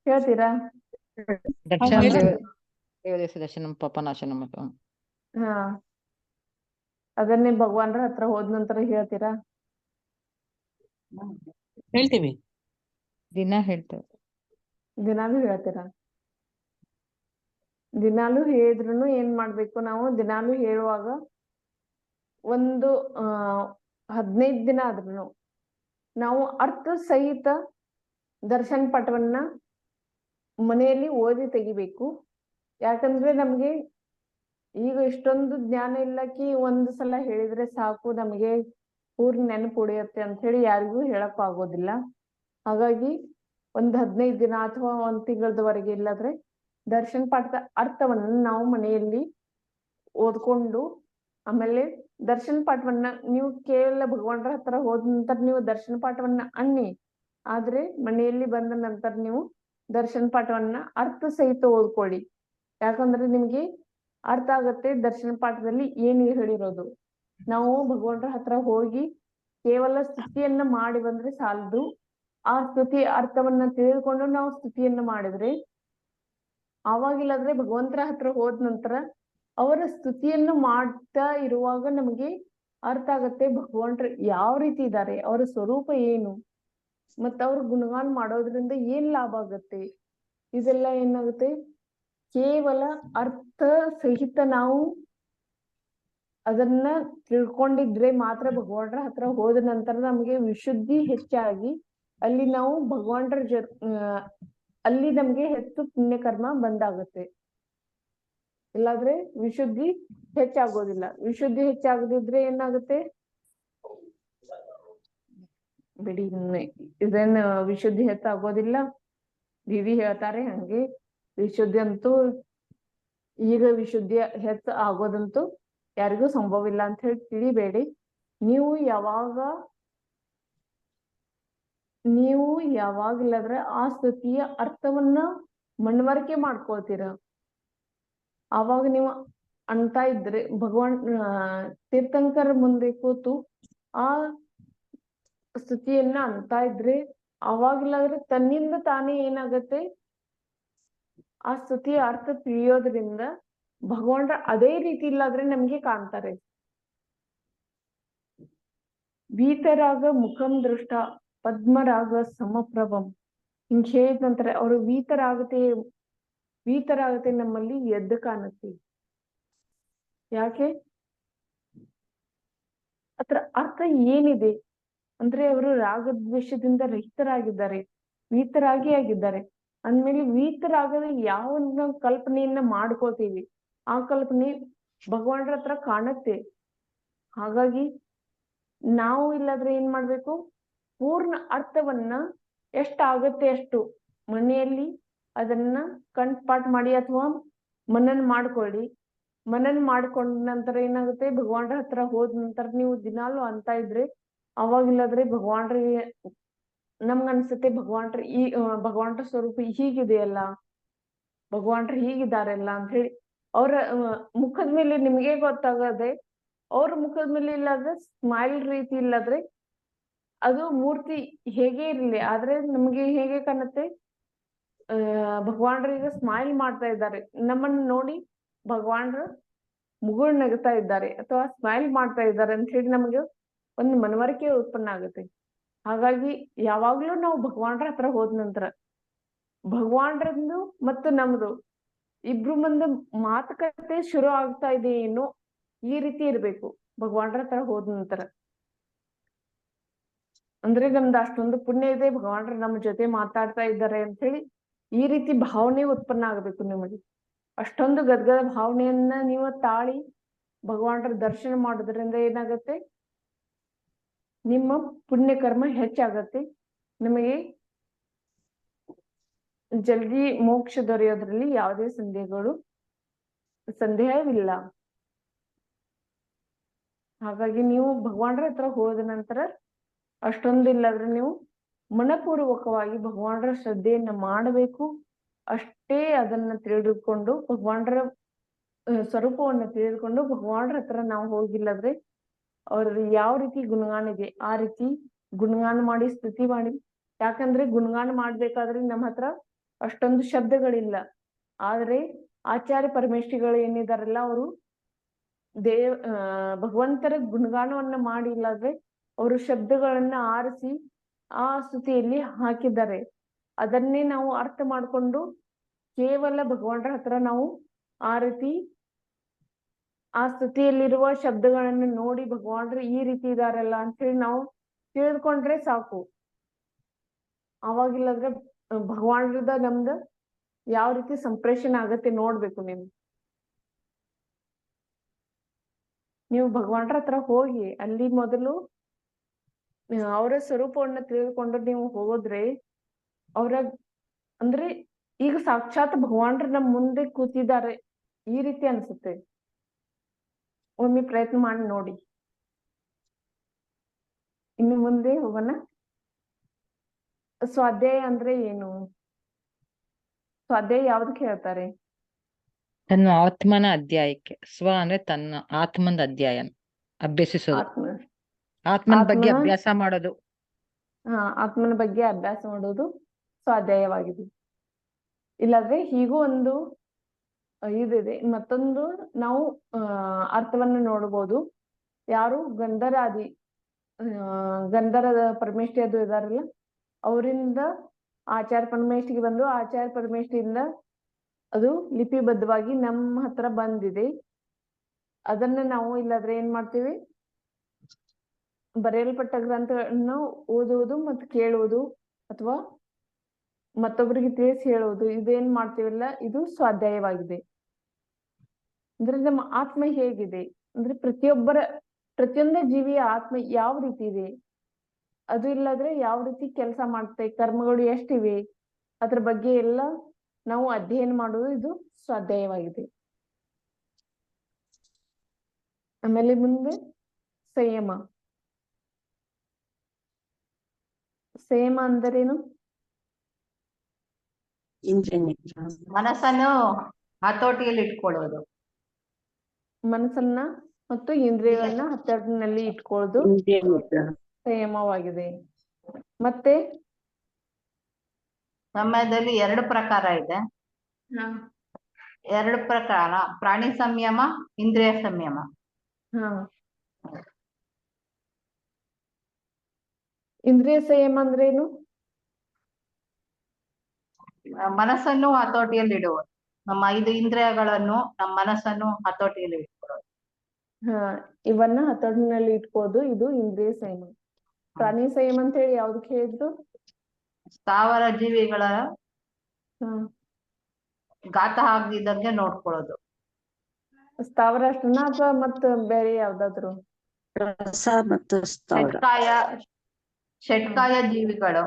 ಹೇಳ್ತೀರಾ? ದರ್ಶನಂ ಪಾಪನಾಶನಂ. ಹಾ, ಅದನ್ನೇ ಭಗವಾನ್ರ ಹತ್ರ ಹೋದ ನಂತರ ಹೇಳ್ತೀರಾ? ಹೇಳ್ತೀವಿ, ದಿನಾಲು ಹೇಳ್ತೀರಾ? ದಿನಾಲು ಹೇಳಿದ್ರು ಏನ್ ಮಾಡ್ಬೇಕು ನಾವು? ದಿನಾಲು ಹೇಳುವಾಗ ಒಂದು 15 ದಿನ ಆದ್ರೂ ನಾವು ಅರ್ಥ ಸಹಿತ ದರ್ಶನ ಪಾಠವನ್ನ ಮನೆಯಲ್ಲಿ ಓದಿ ತೆಗಿಬೇಕು. ಯಾಕಂದ್ರೆ ನಮ್ಗೆ ಈಗ ಇಷ್ಟೊಂದು ಜ್ಞಾನ ಇಲ್ಲಕಿ ಒಂದು ಸಲ ಹೇಳಿದ್ರೆ ಸಾಕು, ನಮಗೆ ಪೂರ್ಣ ನೆನಪು ಉಳಿಯುತ್ತೆ ಅಂತ ಹೇಳಿ ಯಾರಿಗೂ ಹೇಳಕ್ ಆಗೋದಿಲ್ಲ. ಹಾಗಾಗಿ ಒಂದು 15 ದಿನ ಅಥವಾ 1 ತಿಂಗಳದವರೆಗೆ ಇಲ್ಲಾದ್ರೆ ದರ್ಶನ ಪಾಠದ ಅರ್ಥವನ್ನ ನಾವು ಮನೆಯಲ್ಲಿ ಓದ್ಕೊಂಡು, ಆಮೇಲೆ ದರ್ಶನ ಪಾಠವನ್ನ ನೀವು ಕೇವಲ ಭಗವಾನ್ರ ಹತ್ರ ಹೋದ ನಂತರ ನೀವು ದರ್ಶನ ಪಾಠವನ್ನ ಅನ್ನಿ, ಆದ್ರೆ ಮನೆಯಲ್ಲಿ ಬಂದ ನಂತರ ನೀವು ದರ್ಶನ ಪಾಠವನ್ನ ಅರ್ಥ ಸಹಿತ ಓದ್ಕೊಳ್ಳಿ. ಯಾಕಂದ್ರೆ ನಿಮ್ಗೆ ಅರ್ಥ ಆಗತ್ತೆ ದರ್ಶನ ಪಾಠದಲ್ಲಿ ಏನು ಹೇಳಿರೋದು. ನಾವು ಭಗವಾನ್ರ ಹತ್ರ ಹೋಗಿ ಕೇವಲ ಸ್ತುತಿಯನ್ನ ಮಾಡಿ ಬಂದ್ರೆ ಸಾಲದು. ಆ ಸ್ತುತಿ ಅರ್ಥವನ್ನ ತಿಳಿದುಕೊಂಡು ನಾವು ಸ್ತುತಿಯನ್ನ ಮಾಡಿದ್ರೆ, ಆವಾಗಿಲ್ಲಾದ್ರೆ ಭಗವಂತರ ಹತ್ರ ಹೋದ ನಂತರ ಅವರ ಸ್ತುತಿಯನ್ನು ಮಾಡ್ತಾ ಇರುವಾಗ ನಮಗೆ ಅರ್ಥ ಆಗತ್ತೆ ಭಗವಂತರು ಯಾವ ರೀತಿ ಇದ್ದಾರೆ, ಅವರ ಸ್ವರೂಪ ಏನು, ಮತ್ತ ಅವ್ರ ಗುಣಗಾನ ಮಾಡೋದ್ರಿಂದ ಏನ್ ಲಾಭ ಆಗತ್ತೆ. ಇದೆಲ್ಲ ಏನಾಗುತ್ತೆ, ಕೇವಲ ಅರ್ಥ ಸಹಿತ ನಾವು ಅದನ್ನ ತಿಳ್ಕೊಂಡಿದ್ರೆ ಮಾತ್ರ ಭಗವಂತರ ಹತ್ರ ಹೋದ ನಂತರ ನಮಗೆ ವಿಶುದ್ಧಿ ಹೆಚ್ಚಾಗಿ ಅಲ್ಲಿ ನಾವು ಭಗವಂತರ ಅಲ್ಲಿ ನಮ್ಗೆ ಹೆಚ್ಚು ಪುಣ್ಯಕರ್ಮ ಬಂದಾಗತ್ತೆ. ಇಲ್ಲಾದ್ರೆ ವಿಶುದ್ಧಿ ಹೆಚ್ಚಾಗೋದಿಲ್ಲ. ವಿಶುದ್ಧಿ ಹೆಚ್ಚಾಗದಿದ್ರೆ ಏನಾಗುತ್ತೆ, ಬಿಡಿ ಇದನ್ನ ವಿಶುದ್ಧಿ ಹೆಚ್ಚಾಗೋದಿಲ್ಲ. ವಿವಿ ಹೇಳ್ತಾರೆ ಹಂಗೆ ವಿಶುದ್ಧಿ ಅಂತೂ ಈಗ ವಿಶುದ್ಧಿ ಹೆಚ್ಚು ಆಗೋದಂತೂ ಯಾರಿಗೂ ಸಂಭವ ಇಲ್ಲ ಅಂತ ಹೇಳಿ ತಿಳಿಬೇಡಿ. ನೀವು ಯಾವಾಗಿಲ್ಲಾದ್ರೆ ಆ ಸ್ತುತಿಯ ಅರ್ಥವನ್ನ ಮನವರಿಕೆ ಮಾಡ್ಕೊಳ್ತೀರ, ಆವಾಗ ನೀವು ಅಂತ ಇದ್ರೆ ತೀರ್ಥಂಕರ ಮುಂದೆ ಕೂತು ಆ ಸ್ತುತಿಯನ್ನ ಅಂತ ಇದ್ರೆ ಅವಾಗಿಲ್ಲಾದ್ರೆ ತನ್ನಿಂದ ತಾನೇ ಏನಾಗತ್ತೆ, ಆ ಸ್ತುತಿಯ ಅರ್ಥ ತಿಳಿಯೋದ್ರಿಂದ ಭಗವಂತ ಅದೇ ರೀತಿ ಇಲ್ಲಾದ್ರೆ ನಮ್ಗೆ ಕಾಣ್ತಾರೆ. ವೀತರಾಗ ಮುಖಂ ದೃಷ್ಟ ಪದ್ಮರಾಗ ಸಮಪ್ರಭಂ ಹಿಂಗ್ ಹೇಳಿದ ನಂತರ ಅವರು ವೀತರಾಗತೆ ನಮ್ಮಲ್ಲಿ ಎದ್ದು ಕಾಣುತ್ತೆ. ಯಾಕೆ ಅದ್ರ ಅರ್ಥ ಏನಿದೆ ಅಂದ್ರೆ ಅವರು ರಾಗದ್ವೇಷದಿಂದ ರಹಿತರಾಗಿದ್ದಾರೆ, ವೀತರಾಗಿ ಆಗಿದ್ದಾರೆ ಅಂದ್ಮೇಲೆ ವೀತರಾಗದ ಯಾವ ಕಲ್ಪನೆಯನ್ನ ಮಾಡ್ಕೋತೀವಿ ಆ ಕಲ್ಪನೆ ಭಗವಂತರ ಹತ್ರ ಕಾಣುತ್ತೆ. ಹಾಗಾಗಿ ನಾವು ಇಲ್ಲಾದ್ರೆ ಏನ್ ಮಾಡ್ಬೇಕು, ಪೂರ್ಣ ಅರ್ಥವನ್ನ ಎಷ್ಟಾಗತ್ತೆ ಅಷ್ಟು ಮನೆಯಲ್ಲಿ ಅದನ್ನ ಕಂಠಪಾಠ ಮಾಡಿ ಅಥವಾ ಮನನ ಮಾಡ್ಕೊಳ್ಳಿ. ಮನನ ಮಾಡ್ಕೊಂಡ ನಂತರ ಏನಾಗುತ್ತೆ, ಭಗವಂತರ ಹತ್ರ ಹೋದ ನಂತರ ನೀವು ದಿನಾಲು ಅಂತ ಇದ್ರೆ ಅವಾಗಿಲ್ಲಾದ್ರೆ ಭಗವಂತರಿಗೆ ನಮ್ಗ ಅನ್ಸುತ್ತೆ ಭಗವಂತರ ಸ್ವರೂಪ ಹೀಗಿದೆಯಲ್ಲ, ಭಗವಂತರು ಹೀಗಿದಾರಲ್ಲ ಅಂತ ಹೇಳಿ ಅವ್ರ ಮುಖದ ಮೇಲೆ ನಿಮ್ಗೆ ಗೊತ್ತಾಗದೆ, ಅವ್ರ ಮುಖದ ಮೇಲೆ ಇಲ್ಲಾದ್ರೆ ಸ್ಮೈಲ್ ರೀತಿ ಇಲ್ಲಾದ್ರೆ ಅದು ಮೂರ್ತಿ ಹೇಗೆ ಇರ್ಲಿ ಆದ್ರೆ ನಮ್ಗೆ ಹೇಗೆ ಕಾಣುತ್ತೆ, ಭಗವಾನ್ರೀಗ ಸ್ಮೈಲ್ ಮಾಡ್ತಾ ಇದ್ದಾರೆ, ನಮ್ಮನ್ನ ನೋಡಿ ಭಗವಾನ್ರು ಮುಗುಳ್ ನಗ್ತಾ ಇದ್ದಾರೆ ಅಥವಾ ಸ್ಮೈಲ್ ಮಾಡ್ತಾ ಇದ್ದಾರೆ ಅಂತ ಹೇಳಿ ನಮಗೆ ಒಂದು ಮನವರಿಕೆ ಉತ್ಪನ್ನ ಆಗುತ್ತೆ. ಹಾಗಾಗಿ ಯಾವಾಗ್ಲೂ ನಾವು ಭಗವಾನ್ರ ಹತ್ರ ಹೋದ ನಂತರ ಭಗವಾನ್ರಂದು ಮತ್ತು ನಮ್ದು ಇಬ್ರು ಮಂದಿ ಮಾತುಕತೆ ಶುರು ಆಗ್ತಾ ಇದೆ ಏನೋ ಈ ರೀತಿ ಇರ್ಬೇಕು ಭಗವಾನ್ರ ಹತ್ರ ಹೋದ ನಂತರ. ಅಂದ್ರೆ ನಮ್ದು ಅಷ್ಟೊಂದು ಪುಣ್ಯ ಇದೆ, ಭಗವಾನ್ರ ನಮ್ಮ ಜೊತೆ ಮಾತಾಡ್ತಾ ಇದ್ದಾರೆ ಅಂತ ಹೇಳಿ ಈ ರೀತಿ ಭಾವನೆ ಉತ್ಪನ್ನ ಆಗ್ಬೇಕು ನಿಮಗೆ. ಅಷ್ಟೊಂದು ಗದ್ಗದ ಭಾವನೆಯನ್ನ ನೀವು ತಾಳಿ ಭಗವಾನ್ರ ದರ್ಶನ ಮಾಡೋದ್ರಿಂದ ಏನಾಗತ್ತೆ, ನಿಮ್ಮ ಪುಣ್ಯಕರ್ಮ ಹೆಚ್ಚಾಗತ್ತೆ, ನಿಮಗೆ ಜಲ್ದಿ ಮೋಕ್ಷ ದೊರೆಯೋದ್ರಲ್ಲಿ ಯಾವುದೇ ಸಂದೇಹವಿಲ್ಲ. ಹಾಗಾಗಿ ನೀವು ಭಗವಾನ್ರ ಹತ್ರ ಹೋದ ನಂತರ ಅಷ್ಟೊಂದು ಇಲ್ಲಾದ್ರೆ ನೀವು ಮನಪೂರ್ವಕವಾಗಿ ಭಗವಾನ್ರ ಶ್ರದ್ಧೆಯನ್ನ ಮಾಡಬೇಕು. ಅಷ್ಟೇ ಅದನ್ನ ತಿಳಿದುಕೊಂಡು ಭಗವಾನ್ರ ಸ್ವರೂಪವನ್ನ ತಿಳಿದುಕೊಂಡು ಭಗವಾನ್ರ ಹತ್ರ ನಾವು ಹೋಗಿಲ್ಲಾದ್ರೆ ಅವ್ರ ಯಾವ ರೀತಿ ಗುಣಗಾನ ಇದೆ ಆ ರೀತಿ ಗುಣಗಾನ ಮಾಡಿ ಸ್ತುತಿ ಮಾಡಿ. ಯಾಕಂದ್ರೆ ಗುಣಗಾನ ಮಾಡ್ಬೇಕಾದ್ರೆ ನಮ್ಮ ಹತ್ರ ಅಷ್ಟೊಂದು ಶಬ್ದಗಳಿಲ್ಲ. ಆದ್ರೆ ಆಚಾರ್ಯ ಪರಮೇಶ್ವರಿಗಳು ಏನಿದಾರಲ್ಲ ಅವರು ಭಗವಂತರ ಗುಣಗಾನವನ್ನ ಮಾಡಿಲ್ಲಾದ್ರೆ ಅವರು ಶಬ್ದಗಳನ್ನ ಆರಿಸಿ ಆ ಸ್ತುತಿಯಲ್ಲಿ ಹಾಕಿದ್ದಾರೆ. ಅದನ್ನೇ ನಾವು ಅರ್ಥ ಮಾಡ್ಕೊಂಡು ಕೇವಲ ಭಗವಂತರ ಹತ್ರ ನಾವು ಆ ರೀತಿ ಆ ಸ್ತುತಿಯಲ್ಲಿರುವ ಶಬ್ದಗಳನ್ನು ನೋಡಿ ಭಗವಾನ್ರು ಈ ರೀತಿ ಇದಾರಲ್ಲ ಅಂತ ಹೇಳಿ ನಾವು ತಿಳಿದುಕೊಂಡ್ರೆ ಸಾಕು. ಅವಾಗಿಲ್ಲಾದ್ರೆ ಭಗವಾನ್ರದ ನಮ್ದು ಯಾವ ರೀತಿ ಸಂಪ್ರೇಷಣೆ ಆಗತ್ತೆ ನೋಡ್ಬೇಕು. ನೀವು ಭಗವಾನ್ರ ಹತ್ರ ಹೋಗಿ ಅಲ್ಲಿ ಮೊದಲು ಅವರ ಸ್ವರೂಪವನ್ನ ತಿಳಿದುಕೊಂಡು ನೀವು ಹೋದ್ರೆ ಅಂದ್ರೆ ಈಗ ಸಾಕ್ಷಾತ್ ಭಗವಾನ್ರು ನಮ್ ಮುಂದೆ ಕೂತಿದ್ದಾರೆ ಈ ರೀತಿ ಅನ್ಸುತ್ತೆ. ಒಮ್ಮೆ ಪ್ರಯತ್ನ ಮಾಡಿ ನೋಡಿ. ಇನ್ನು ಮುಂದೆ ಹೋಗೋಣ. ಸ್ವಾಧ್ಯಾಯ ಅಂದ್ರೆ ಏನು? ಸ್ವಾಧ್ಯಾಯ ಯಾವ್ದಕ್ಕೆ ಹೇಳ್ತಾರೆ? ತನ್ನ ಆತ್ಮನ ಅಧ್ಯಾಯಕ್ಕೆ. ಸ್ವ ಅಂದ್ರೆ ತನ್ನ ಆತ್ಮನ ಅಧ್ಯಾಯನ ಅಭ್ಯಸಿಸೋದು, ಆತ್ಮನ ಬಗ್ಗೆ ಅಭ್ಯಾಸ ಮಾಡೋದು. ಆತ್ಮನ ಬಗ್ಗೆ ಅಭ್ಯಾಸ ಮಾಡೋದು ಸ್ವಾಧ್ಯಾಯವಾಗಿದೆ. ಇಲ್ಲಾದ್ರೆ ಹೀಗೂ ಒಂದು ಇದಿದೆ. ಮತ್ತೊಂದು ನಾವು ಅರ್ಥವನ್ನು ನೋಡ್ಬೋದು. ಯಾರು ಗಂಧರಾದಿ ಗಂಧರದ ಪರಮೇಷ್ಠಿ ಅದು ಇದಾರಲ್ಲ, ಅವರಿಂದ ಆಚಾರ್ಯ ಪರಮೇಷ್ಠಿಗೆ ಬಂದು ಆಚಾರ್ಯ ಪರಮೇಷ್ಠಿಯಿಂದ ಅದು ಲಿಪಿಬದ್ಧವಾಗಿ ನಮ್ಮ ಹತ್ರ ಬಂದಿದೆ. ಅದನ್ನ ನಾವು ಇಲ್ಲಾದ್ರೆ ಏನ್ ಮಾಡ್ತೀವಿ, ಬರೆಯಲ್ಪಟ್ಟ ಗ್ರಂಥಗಳನ್ನು ಓದುವುದು ಮತ್ತು ಕೇಳುವುದು ಅಥವಾ ಮತ್ತೊಬ್ಬರಿಗೆ ತಿಳಿಸಿ ಹೇಳುವುದು, ಇದೇನ್ ಮಾಡ್ತೀವಲ್ಲ ಇದು ಸ್ವಾಧ್ಯಾಯವಾಗಿದೆ. ಅಂದ್ರೆ ನಮ್ಮ ಆತ್ಮ ಹೇಗಿದೆ ಅಂದ್ರೆ ಪ್ರತಿಯೊಂದು ಜೀವಿಯ ಆತ್ಮ ಯಾವ ರೀತಿ ಇದೆ, ಅದು ಇಲ್ಲಾದ್ರೆ ಯಾವ ರೀತಿ ಕೆಲಸ ಮಾಡುತ್ತೆ, ಕರ್ಮಗಳು ಎಷ್ಟಿವೆ, ಅದ್ರ ಬಗ್ಗೆ ಎಲ್ಲ ನಾವು ಅಧ್ಯಯನ ಮಾಡುವುದು ಇದು ಸ್ವಾಧ್ಯಾಯವಾಗಿದೆ. ಆಮೇಲೆ ಮುಂದೆ ಸಂಯಮ. ಸಂಯಮ ಅಂದರೇನು? ಮನಸ್ಸನ್ನು ಹತೋಟಿಯಲ್ಲಿ ಇಟ್ಕೊಳ್ಳೋದು. ಮನಸ್ಸನ್ನ ಮತ್ತು ಇಂದ್ರಿಯಗಳನ್ನ ಹತೋಟಿನಲ್ಲಿ ಇಟ್ಕೊಳ್ಳೋದು ಸಂಯಮವಾಗಿದೆ. ಮತ್ತೆ ಸಮಯದಲ್ಲಿ 2 ಪ್ರಕಾರ ಇದೆ. 2 ಪ್ರಕಾರ: ಪ್ರಾಣಿ ಸಂಯಮ, ಇಂದ್ರಿಯ ಸಂಯಮ. ಇಂದ್ರಿಯ ಸಂಯಮ ಅಂದ್ರೇನು? ಮನಸ್ಸನ್ನು ಹತೋಟಿಯಲ್ಲಿ ಇಡುವುದು. ನಮ್ಮ 5 ಇಂದ್ರಿಯಗಳನ್ನು, ನಮ್ಮ ಮನಸ್ಸನ್ನು ಹತೋಟಿಯಲ್ಲಿ ಇಟ್ಕೊಳ್ಳೋದು. ಇವನ್ನ ಹತೋಟಿನಲ್ಲಿ ಇಟ್ಕೋದು ಇದು ಇಂದ್ರಿಯ ಸಂಯಮ. ಪ್ರಾಣಿ ಸಂಯಮ ಅಂತ ಹೇಳಿ ಯಾವ್ದಕ್ಕೆ ಹೇಳಿದ್ರು? ಸ್ಥಾವರ ಜೀವಿಗಳ ಘಾತ ಆಗದಿದ್ದಂಗೆ ನೋಡ್ಕೊಳ್ಳೋದು. ಸ್ಥಾವರ ಅಷ್ಟನ್ನ ಅಥವಾ ಮತ್ತ ಬೇರೆ ಯಾವ್ದಾದ್ರು? ಷಟ್ಕಾಯ ಜೀವಿಗಳು.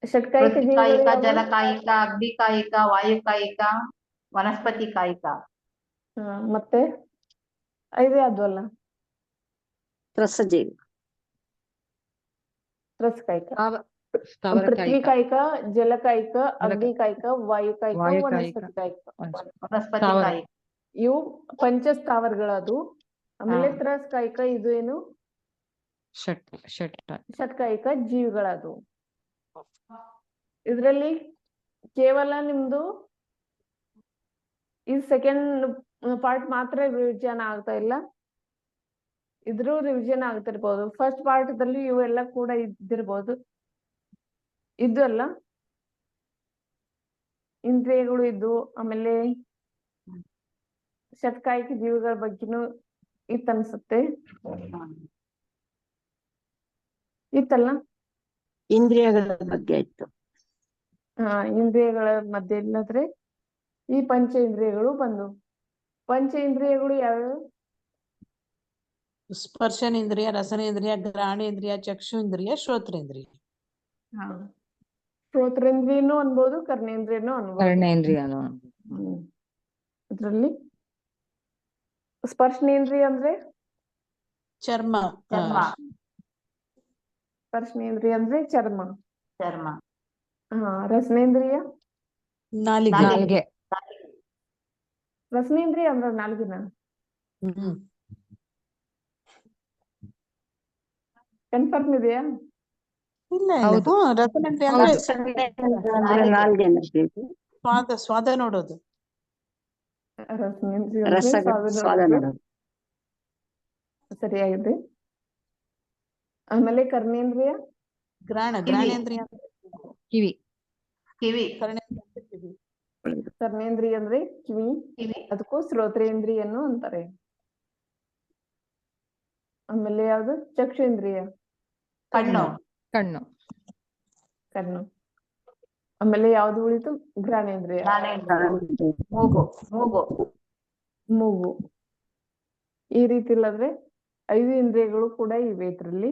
ಷಟ್ಕಾಯಿಕ ಜೀವಿಗಳು ಪೃಥ್ವಿಕಾಯಿಕ, ಜಲಕಾಯಿಕ, ಅಗ್ನಿಕಾಯಿಕ, ವಾಯುಕಾಯಿಕ, ವನಸ್ಪತಿ ಕಾಯಿಕ. ಮತ್ತೆ 5 ಆದ್ವಲ್ಲ? ತ್ರಸಕಾಯಿಕ, ಪೃಥ್ವಿಕಾಯಿಕ, ಜಲಕಾಯಿಕ, ಅಗ್ನಿಕಾಯಿಕ, ವಾಯುಕಾಯಿಕ, ವನಸ್ಪತಿ ಕಾಯಿಕ. ವನಸ್ಪತಿ ಕಾಯಿಕ ಇವು ಪಂಚಸ್ಥಾವರಗಳದು. ಆಮೇಲೆ ತ್ರಸ್ಕಾಯಿಕ ಇದು ಏನು? ಷಟ್ಕಾಯಿಕ ಜೀವಿಗಳದು. ಇದ್ರಲ್ಲಿ ಕೇವಲ ನಿಮ್ದು ಈ ಸೆಕೆಂಡ್ ಪಾರ್ಟ್ ಮಾತ್ರ ರಿವಿಷನ್ ಆಗ್ತಾ ಇಲ್ಲ, ಇದ್ರೂ ರಿವಿಷನ್ ಆಗ್ತಿರ್ಬೋದು. ಫಸ್ಟ್ ಪಾರ್ಟ್ ದಲ್ಲಿ ಇವೆಲ್ಲ ಕೂಡ ಇದ್ದಿರ್ಬೋದು. ಇದು ಅಲ್ಲ, ಇಂದ್ರಿಯಗಳು ಇದ್ದು, ಆಮೇಲೆ ಷಟ್ಕಾಯಿಕ ಜೀವಿಗಳ ಬಗ್ಗೆನೂ ಇತ್ತನ್ಸುತ್ತೆ. ಇತ್ತಲ್ಲ? ಇಂದ್ರಿಯಗಳ ಬಗ್ಗೆ ಇತ್ತು. ಇಂದ್ರಿಯಗಳ ಮಧ್ಯೆ ಇಲ್ಲದ್ರೆ ಈ ಪಂಚ ಇಂದ್ರಿಯಗಳು ಬಂದು. ಪಂಚ ಇಂದ್ರಿಯಗಳು ಯಾವ್ಯಾವ? ಸ್ಪರ್ಶನೇಂದ್ರಿಯ, ರಸನೇಂದ್ರಿಯ, ಘ್ರಾಣೇಂದ್ರಿಯ, ಚಕ್ಷುಂದ್ರಿಯ, ಶ್ರೋತ್ರೇಂದ್ರಿಯ. ಶ್ರೋತ್ರೇಂದ್ರಿಯನು ಅನ್ಬೋದು, ಕರ್ಣೇಂದ್ರಿಯನು ಅನ್ಬೋದು. ಅದ್ರಲ್ಲಿ ಸ್ಪರ್ಶನೇಂದ್ರಿಯ ಅಂದ್ರೆ ಚರ್ಮ. ಸ್ಪರ್ಶನೇಂದ್ರಿಯ ಅಂದ್ರೆ ಚರ್ಮ. ಚರ್ಮ. ರಸನೇಂದ್ರಿಯ ನಾಲಿಗೆ. ರಸನೇಂದ್ರಿಯ ಅಂದ್ರೆ ನಾಲ್ಗಿನ. ಕನ್ಫರ್ಮ್ ಇದೆಯಾ? ಇಲ್ಲ ರಸನೇಂದ್ರಿಯ ಅಂದ್ರೆ ಸ್ವಾದ ನೋಡೋದು. ಸರಿಯಾಗಿದೆ. ಆಮೇಲೆ ಕರ್ಣೇಂದ್ರಿಯ? ಘ್ರಾಣೇಂದ್ರಿಯ ಕಿವಿ. ಕರ್ಣೇಂದ್ರಿಯ ಅಂದ್ರೆ ಕಿವಿ, ಅದಕ್ಕೂ ಶ್ರೋತ್ರೇಂದ್ರಿಯನ್ನು ಅಂತಾರೆ. ಆಮೇಲೆ ಯಾವ್ದು? ಚಕ್ಷುಂದ್ರಿಯ? ಕಣ್ಣು. ಆಮೇಲೆ ಯಾವ್ದು ಉಳಿತು? ಘ್ರಾಣೇಂದ್ರಿಯ? ಮೂಗು. ಈ ರೀತಿ ಇಲ್ಲದ್ರೆ 5 ಇಂದ್ರಿಯಗಳು ಕೂಡ ಇವೆ ಇದ್ರಲ್ಲಿ.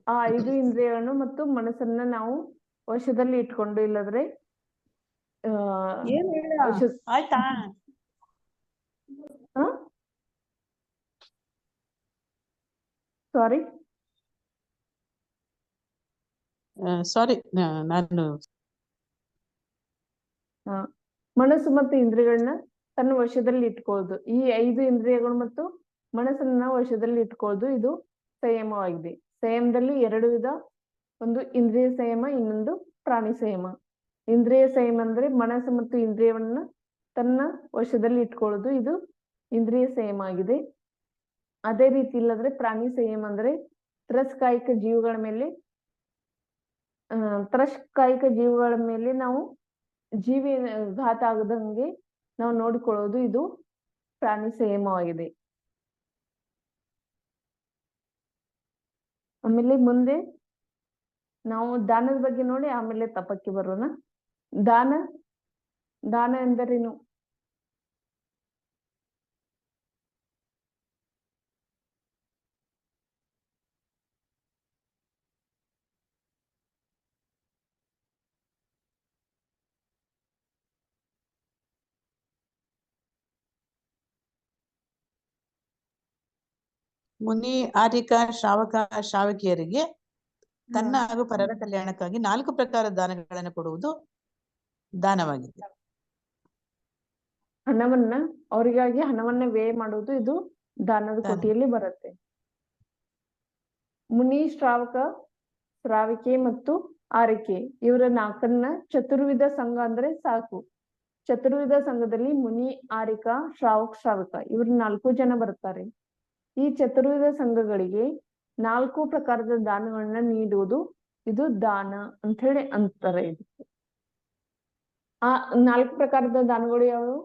ಆ 5 ಇಂದ್ರಿಯಗಳನ್ನು ಮತ್ತು ಮನಸ್ಸನ್ನ ನಾವು ವಶದಲ್ಲಿ ಇಟ್ಕೊಂಡು ಇಲ್ಲದ್ರೆ ಆಯ್ತಾ? ಸಾರಿ ನಾನು ಮನಸ್ಸು ಮತ್ತು ಇಂದ್ರಿಯಗಳನ್ನ ತನ್ನ ವಶದಲ್ಲಿ ಇಟ್ಕೊಳ್ಳೋದು. ಈ 5 ಇಂದ್ರಿಯಗಳು ಮತ್ತು ಮನಸ್ಸನ್ನ ವಶದಲ್ಲಿ ಇಟ್ಕೊಳ್ಳೋದು ಇದು ಸಂಯಮವಾಗಿದೆ. ಸಂಯಮದಲ್ಲಿ 2 ವಿಧ, ಒಂದು ಇಂದ್ರಿಯ ಸಂಯಮ, ಇನ್ನೊಂದು ಪ್ರಾಣಿ ಸಂಯಮ. ಇಂದ್ರಿಯ ಸಂಯಮ ಅಂದ್ರೆ ಮನಸ್ಸು ಮತ್ತು ಇಂದ್ರಿಯವನ್ನ ತನ್ನ ವಶದಲ್ಲಿ ಇಟ್ಕೊಳ್ಳೋದು, ಇದು ಇಂದ್ರಿಯ ಸಂಯಮ ಆಗಿದೆ. ಅದೇ ರೀತಿ ಇಲ್ಲದ್ರೆ ಪ್ರಾಣಿ ಸಂಯಮ ಅಂದ್ರೆ ತ್ರಸ್ಕಾಯಿಕ ಜೀವಗಳ ಮೇಲೆ ನಾವು ಜೀವಿ ಘಾತ ಆಗದಂಗೆ ನಾವು ನೋಡಿಕೊಳ್ಳೋದು, ಇದು ಪ್ರಾಣಿ ಸಂಯಮವಾಗಿದೆ. ಆಮೇಲೆ ಮುಂದೆ ನಾವು ದಾನದ ಬಗ್ಗೆ ನೋಡಿ ಆಮೇಲೆ ತಪಕ್ಕೆ ಬರೋಣ. ದಾನ ಎಂದರೇನು? ಮುನಿ, ಆರ್ಯಿಕ, ಶ್ರಾವಕ, ಶ್ರಾವಕಿಯರಿಗೆ ತನ್ನ ಹಾಗೂ ಪರರ ಕಲ್ಯಾಣಕ್ಕಾಗಿ 4 ಪ್ರಕಾರದ ದಾನಗಳನ್ನು ಕೊಡುವುದು ದಾನವಾಗಿದೆ. ಅವರಿಗಾಗಿ ಹಣವನ್ನ ವ್ಯಯ ಮಾಡುವುದು, ಇದು ದಾನದ ದಾನ. ಕೋಟಿಯಲ್ಲಿ ಬರುತ್ತೆ. ಮುನಿ, ಶ್ರಾವಕ, ಶ್ರಾವಿಕೆ ಮತ್ತು ಆರೈಕೆ ಇವರ 4ನ್ನ ಚತುರ್ವಿಧ ಸಂಘ ಅಂದ್ರೆ ಸಾಕು. ಚತುರ್ವಿಧ ಸಂಘದಲ್ಲಿ ಮುನಿ, ಆರಿಕ, ಶ್ರಾವಕ ಇವ್ರು 4 ಜನ ಬರ್ತಾರೆ. ಈ ಚತುರ್ವಿಧ ಸಂಘಗಳಿಗೆ 4 ಪ್ರಕಾರದ ದಾನಗಳನ್ನ ನೀಡುವುದು, ಇದು ದಾನ ಅಂತ ಹೇಳಿ ಅಂತಾರೆ. ಇದಕ್ಕೆ ಆ 4 ಪ್ರಕಾರದ ದಾನಗಳು ಯಾವುವು?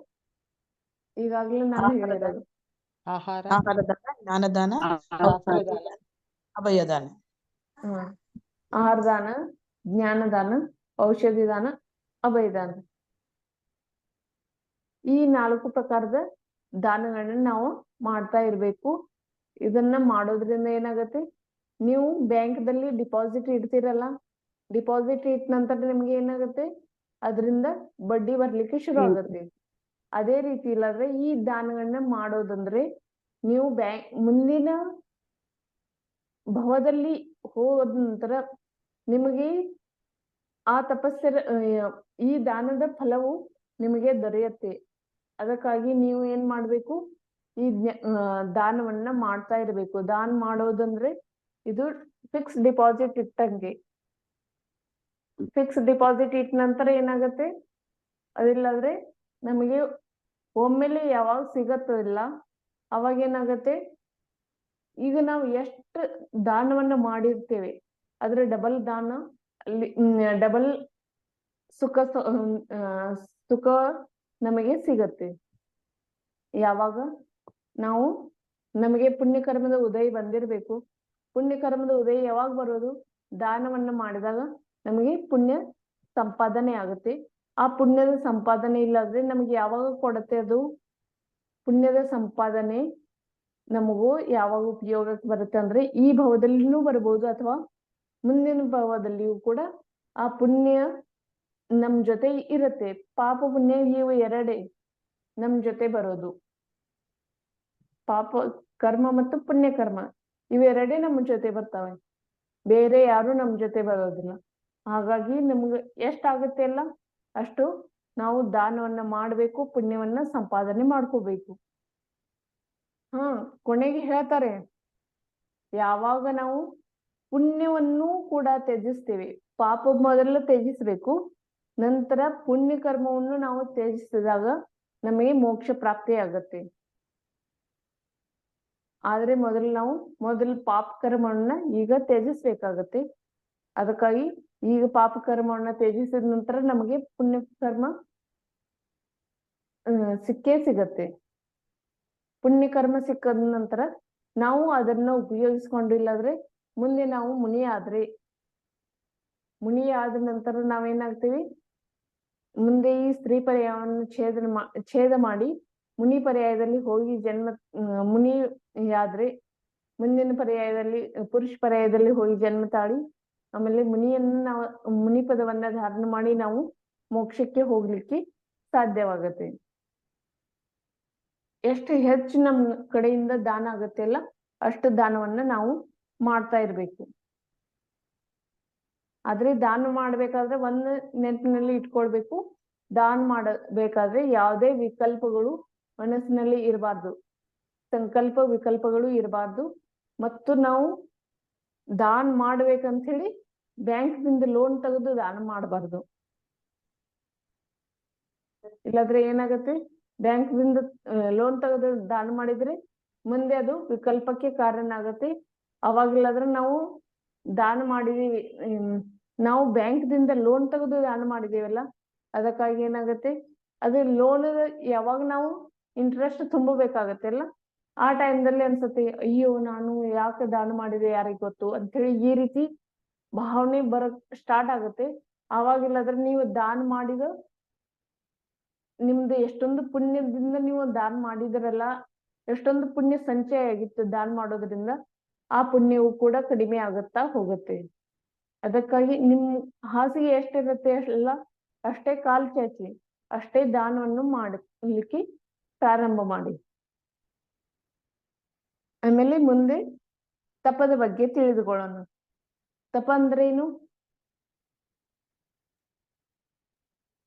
ಈಗಾಗಲೇ ನಾನು ಹೇಳಿರೋದು. ಆಹಾರ, ಆಹಾರದಾನ, ಜ್ಞಾನದಾನ, ಶಾಸ್ತ್ರದಾನ. ಅಭಯದಾನ. ಆಹಾರ ದಾನ, ಜ್ಞಾನದಾನ, ಔಷಧಿ ದಾನ, ಅಭಯದಾನ. ಈ 4 ಪ್ರಕಾರದ ದಾನಗಳನ್ನ ನಾವು ಮಾಡ್ತಾ ಇರ್ಬೇಕು. ಇದನ್ನ ಮಾಡೋದ್ರಿಂದ ಏನಾಗತ್ತೆ, ನೀವು ಬ್ಯಾಂಕ್ದಲ್ಲಿ ಡಿಪಾಸಿಟ್ ಇಡ್ತೀರಲ್ಲ, ಡಿಪಾಸಿಟ್ ಇಟ್ಟ ನಂತರ ನಿಮ್ಗೆ ಏನಾಗುತ್ತೆ, ಅದರಿಂದ ಬಡ್ಡಿ ಬರ್ಲಿಕ್ಕೆ ಶುರು ಆಗುತ್ತೆ. ಅದೇ ರೀತಿ ಇಲ್ಲಾದ್ರೆ ಈ ದಾನಗಳನ್ನ ಮಾಡೋದಂದ್ರೆ ನೀವು ಮುಂದಿನ ಭವದಲ್ಲಿ ಹೋದ ನಂತರ ನಿಮಗೆ ಆ ಈ ದಾನದ ಫಲವು ನಿಮಗೆ ದೊರೆಯುತ್ತೆ. ಅದಕ್ಕಾಗಿ ನೀವು ಏನ್ ಮಾಡ್ಬೇಕು, ಈ ದಾನವನ್ನ ಮಾಡ್ತಾ ಇರ್ಬೇಕು. ದಾನ ಮಾಡೋದಂದ್ರೆ ಇದು ಫಿಕ್ಸ್ ಡಿಪಾಸಿಟ್ ಇಟ್ಟಂಗೆ. ಫಿಕ್ಸ್ ಡಿಪಾಸಿಟ್ ಇಟ್ಟ ನಂತರ ಏನಾಗತ್ತೆ, ಅದಿಲ್ಲಾದ್ರೆ ನಮಗೆ ಒಮ್ಮೆಲೆ ಯಾವಾಗ ಸಿಗತ್ತದಿಲ್ಲ, ಅವಾಗ ಏನಾಗತ್ತೆ, ಈಗ ನಾವು ಎಷ್ಟು ದಾನವನ್ನ ಮಾಡಿರ್ತೇವೆ ಅದ್ರ ಡಬಲ್ ದಾನ ಅಲ್ಲಿ ಡಬಲ್ ಸುಖ ನಮಗೆ ಸಿಗತ್ತೆ. ಯಾವಾಗ ನಮಗೆ ಪುಣ್ಯಕರ್ಮದ ಉದಯ ಬಂದಿರ್ಬೇಕು. ಪುಣ್ಯಕರ್ಮದ ಉದಯ ಯಾವಾಗ ಬರೋದು? ದಾನವನ್ನ ಮಾಡಿದಾಗ ನಮಗೆ ಪುಣ್ಯ ಸಂಪಾದನೆ ಆಗುತ್ತೆ. ಆ ಪುಣ್ಯದ ಸಂಪಾದನೆ ಇಲ್ಲಾದ್ರೆ ನಮಗೆ ಯಾವಾಗ ಕೊಡತ್ತೆ ಅದು? ಪುಣ್ಯದ ಸಂಪಾದನೆ ನಮಗೂ ಯಾವಾಗ ಉಪಯೋಗಕ್ಕೆ ಬರುತ್ತೆ ಅಂದ್ರೆ ಈ ಭವದಲ್ಲಿನೂ ಬರ್ಬೋದು, ಅಥವಾ ಮುಂದಿನ ಭವದಲ್ಲಿಯೂ ಕೂಡ ಆ ಪುಣ್ಯ ನಮ್ ಜೊತೆ ಇರುತ್ತೆ. ಪಾಪ ಪುಣ್ಯ ಇವು ಎರಡೇ ನಮ್ ಜೊತೆ ಬರೋದು. ಪಾಪ ಕರ್ಮ ಮತ್ತು ಪುಣ್ಯ ಕರ್ಮ ಇವೆರಡೇ ನಮ್ಮ ಜೊತೆ ಬರ್ತವೆ, ಬೇರೆ ಯಾರು ನಮ್ ಜೊತೆ ಬರೋದಿಲ್ಲ. ಹಾಗಾಗಿ ನಮ್ಗೆ ಎಷ್ಟಾಗುತ್ತೆ ಅಲ್ಲ ಅಷ್ಟು ನಾವು ದಾನವನ್ನ ಮಾಡ್ಬೇಕು, ಪುಣ್ಯವನ್ನ ಸಂಪಾದನೆ ಮಾಡ್ಕೋಬೇಕು. ಕೊನೆಗೆ ಹೇಳ್ತಾರೆ, ಯಾವಾಗ ನಾವು ಪುಣ್ಯವನ್ನು ಕೂಡ ತ್ಯಜಿಸ್ತೇವೆ, ಪಾಪ ಮೊದಲು ತ್ಯಜಿಸ್ಬೇಕು, ನಂತರ ಪುಣ್ಯ ಕರ್ಮವನ್ನು ನಾವು ತ್ಯಜಿಸಿದಾಗ ನಮಗೆ ಮೋಕ್ಷ ಪ್ರಾಪ್ತಿ ಆಗತ್ತೆ. ಆದ್ರೆ ಮೊದಲು ಪಾಪ ಕರ್ಮವನ್ನ ಈಗ ತ್ಯಜಿಸ್ಬೇಕಾಗತ್ತೆ. ಅದಕ್ಕಾಗಿ ಈಗ ಪಾಪ ಕರ್ಮವನ್ನ ತ್ಯಜಿಸಿದ ನಂತರ ನಮಗೆ ಪುಣ್ಯ ಕರ್ಮ ಸಿಕ್ಕೇ ಸಿಗತ್ತೆ. ಪುಣ್ಯ ಕರ್ಮ ಸಿಕ್ಕದ ನಂತರ ನಾವು ಅದನ್ನ ಉಪಯೋಗಿಸ್ಕೊಂಡಿಲ್ಲಾದ್ರೆ ಮುಂದೆ ನಾವು ಮುನಿ ಆದ ನಂತರ ನಾವೇನಾಗ್ತೀವಿ, ಮುಂದೆ ಈ ಸ್ತ್ರೀ ಪರ್ಯಾಯವನ್ನು ಛೇದ ಮಾಡಿ ಮುನಿ ಪರ್ಯಾಯದಲ್ಲಿ ಹೋಗಿ ಮುನಿ ಆದ್ರೆ ಮುಂದಿನ ಪರ್ಯಾಯದಲ್ಲಿ ಪುರುಷ ಪರ್ಯಾಯದಲ್ಲಿ ಹೋಗಿ ಜನ್ಮ ತಾಳಿ ಆಮೇಲೆ ಮುನಿ ಪದವನ್ನ ಧಾರಣ ಮಾಡಿ ನಾವು ಮೋಕ್ಷಕ್ಕೆ ಹೋಗ್ಲಿಕ್ಕೆ ಸಾಧ್ಯವಾಗತ್ತೆ. ಎಷ್ಟು ಹೆಚ್ಚು ನಮ್ ಕಡೆಯಿಂದ ದಾನ ಆಗತ್ತೆ ಅಲ್ಲ ಅಷ್ಟು ದಾನವನ್ನ ನಾವು ಮಾಡ್ತಾ ಇರ್ಬೇಕು. ಆದ್ರೆ ದಾನ ಮಾಡ್ಬೇಕಾದ್ರೆ ಒಂದ್ ನೆನಪಿನಲ್ಲಿ ಇಟ್ಕೊಳ್ಬೇಕು, ದಾನ ಮಾಡಬೇಕಾದ್ರೆ ಯಾವುದೇ ವಿಕಲ್ಪಗಳು ಮನಸ್ಸಿನಲ್ಲಿ ಇರಬಾರ್ದು, ಸಂಕಲ್ಪ ವಿಕಲ್ಪಗಳು ಇರಬಾರ್ದು. ಮತ್ತು ನಾವು ದಾನ ಮಾಡ್ಬೇಕಂತ ಹೇಳಿ ಬ್ಯಾಂಕ್ನಿಂದ ಲೋನ್ ತೆಗೆದು ದಾನ ಮಾಡಬಾರ್ದು. ಇಲ್ಲಾದ್ರೆ ಏನಾಗತ್ತೆ, ಬ್ಯಾಂಕ್ದಿಂದ ಲೋನ್ ತೆಗೆದು ದಾನ ಮಾಡಿದ್ರೆ ಮುಂದೆ ಅದು ವಿಕಲ್ಪಕ್ಕೆ ಕಾರಣ ಆಗತ್ತೆ. ಅವಾಗಿಲ್ಲಾದ್ರೆ ನಾವು ದಾನ ಮಾಡಿದೀವಿ, ನಾವು ಬ್ಯಾಂಕ್ದಿಂದ ಲೋನ್ ತೆಗೆದು ದಾನ ಮಾಡಿದೀವಲ್ಲ, ಅದಕ್ಕಾಗಿ ಏನಾಗತ್ತೆ, ಅದು ಲೋನ್ ಯಾವಾಗ ನಾವು ಇಂಟ್ರೆಸ್ಟ್ ತುಂಬಬೇಕಾಗತ್ತೆ ಅಲ್ಲ, ಆ ಟೈಮ್ದಲ್ಲಿ ಅನ್ಸತ್ತೆ, ಅಯ್ಯೋ ನಾನು ಯಾಕೆ ದಾನ ಮಾಡಿದೆ ಯಾರಿಗ್ ಗೊತ್ತು ಅಂತೇಳಿ ಈ ರೀತಿ ಭಾವನೆ ಬರಕ್ ಸ್ಟಾರ್ಟ್ ಆಗುತ್ತೆ. ಆವಾಗಿಲ್ಲಾದ್ರೆ ನೀವು ದಾನ ಮಾಡಿದ ನಿಮ್ದು ಎಷ್ಟೊಂದು ಪುಣ್ಯದಿಂದ ನೀವು ದಾನ ಮಾಡಿದ್ರಲ್ಲ, ಎಷ್ಟೊಂದು ಪುಣ್ಯ ಸಂಚಯ ಆಗಿತ್ತು ದಾನ ಮಾಡೋದ್ರಿಂದ, ಆ ಪುಣ್ಯವು ಕೂಡ ಕಡಿಮೆ ಆಗುತ್ತಾ ಹೋಗುತ್ತೆ. ಅದಕ್ಕಾಗಿ ನಿಮ್ ಹಾಸಿಗೆ ಎಷ್ಟಿರುತ್ತೆ ಅಲ್ಲ ಅಷ್ಟೇ ಕಾಲ್ ಚಾಚಿ, ಅಷ್ಟೇ ದಾನವನ್ನು ಮಾಡಲಿಕ್ಕೆ ಪ್ರಾರಂಭ ಮಾಡಿ. ಆಮೇಲೆ ಮುಂದೆ ತಪದ ಬಗ್ಗೆ ತಿಳಿದುಕೊಳ್ಳೋಣ. ತಪ ಅಂದ್ರೆ ಏನು?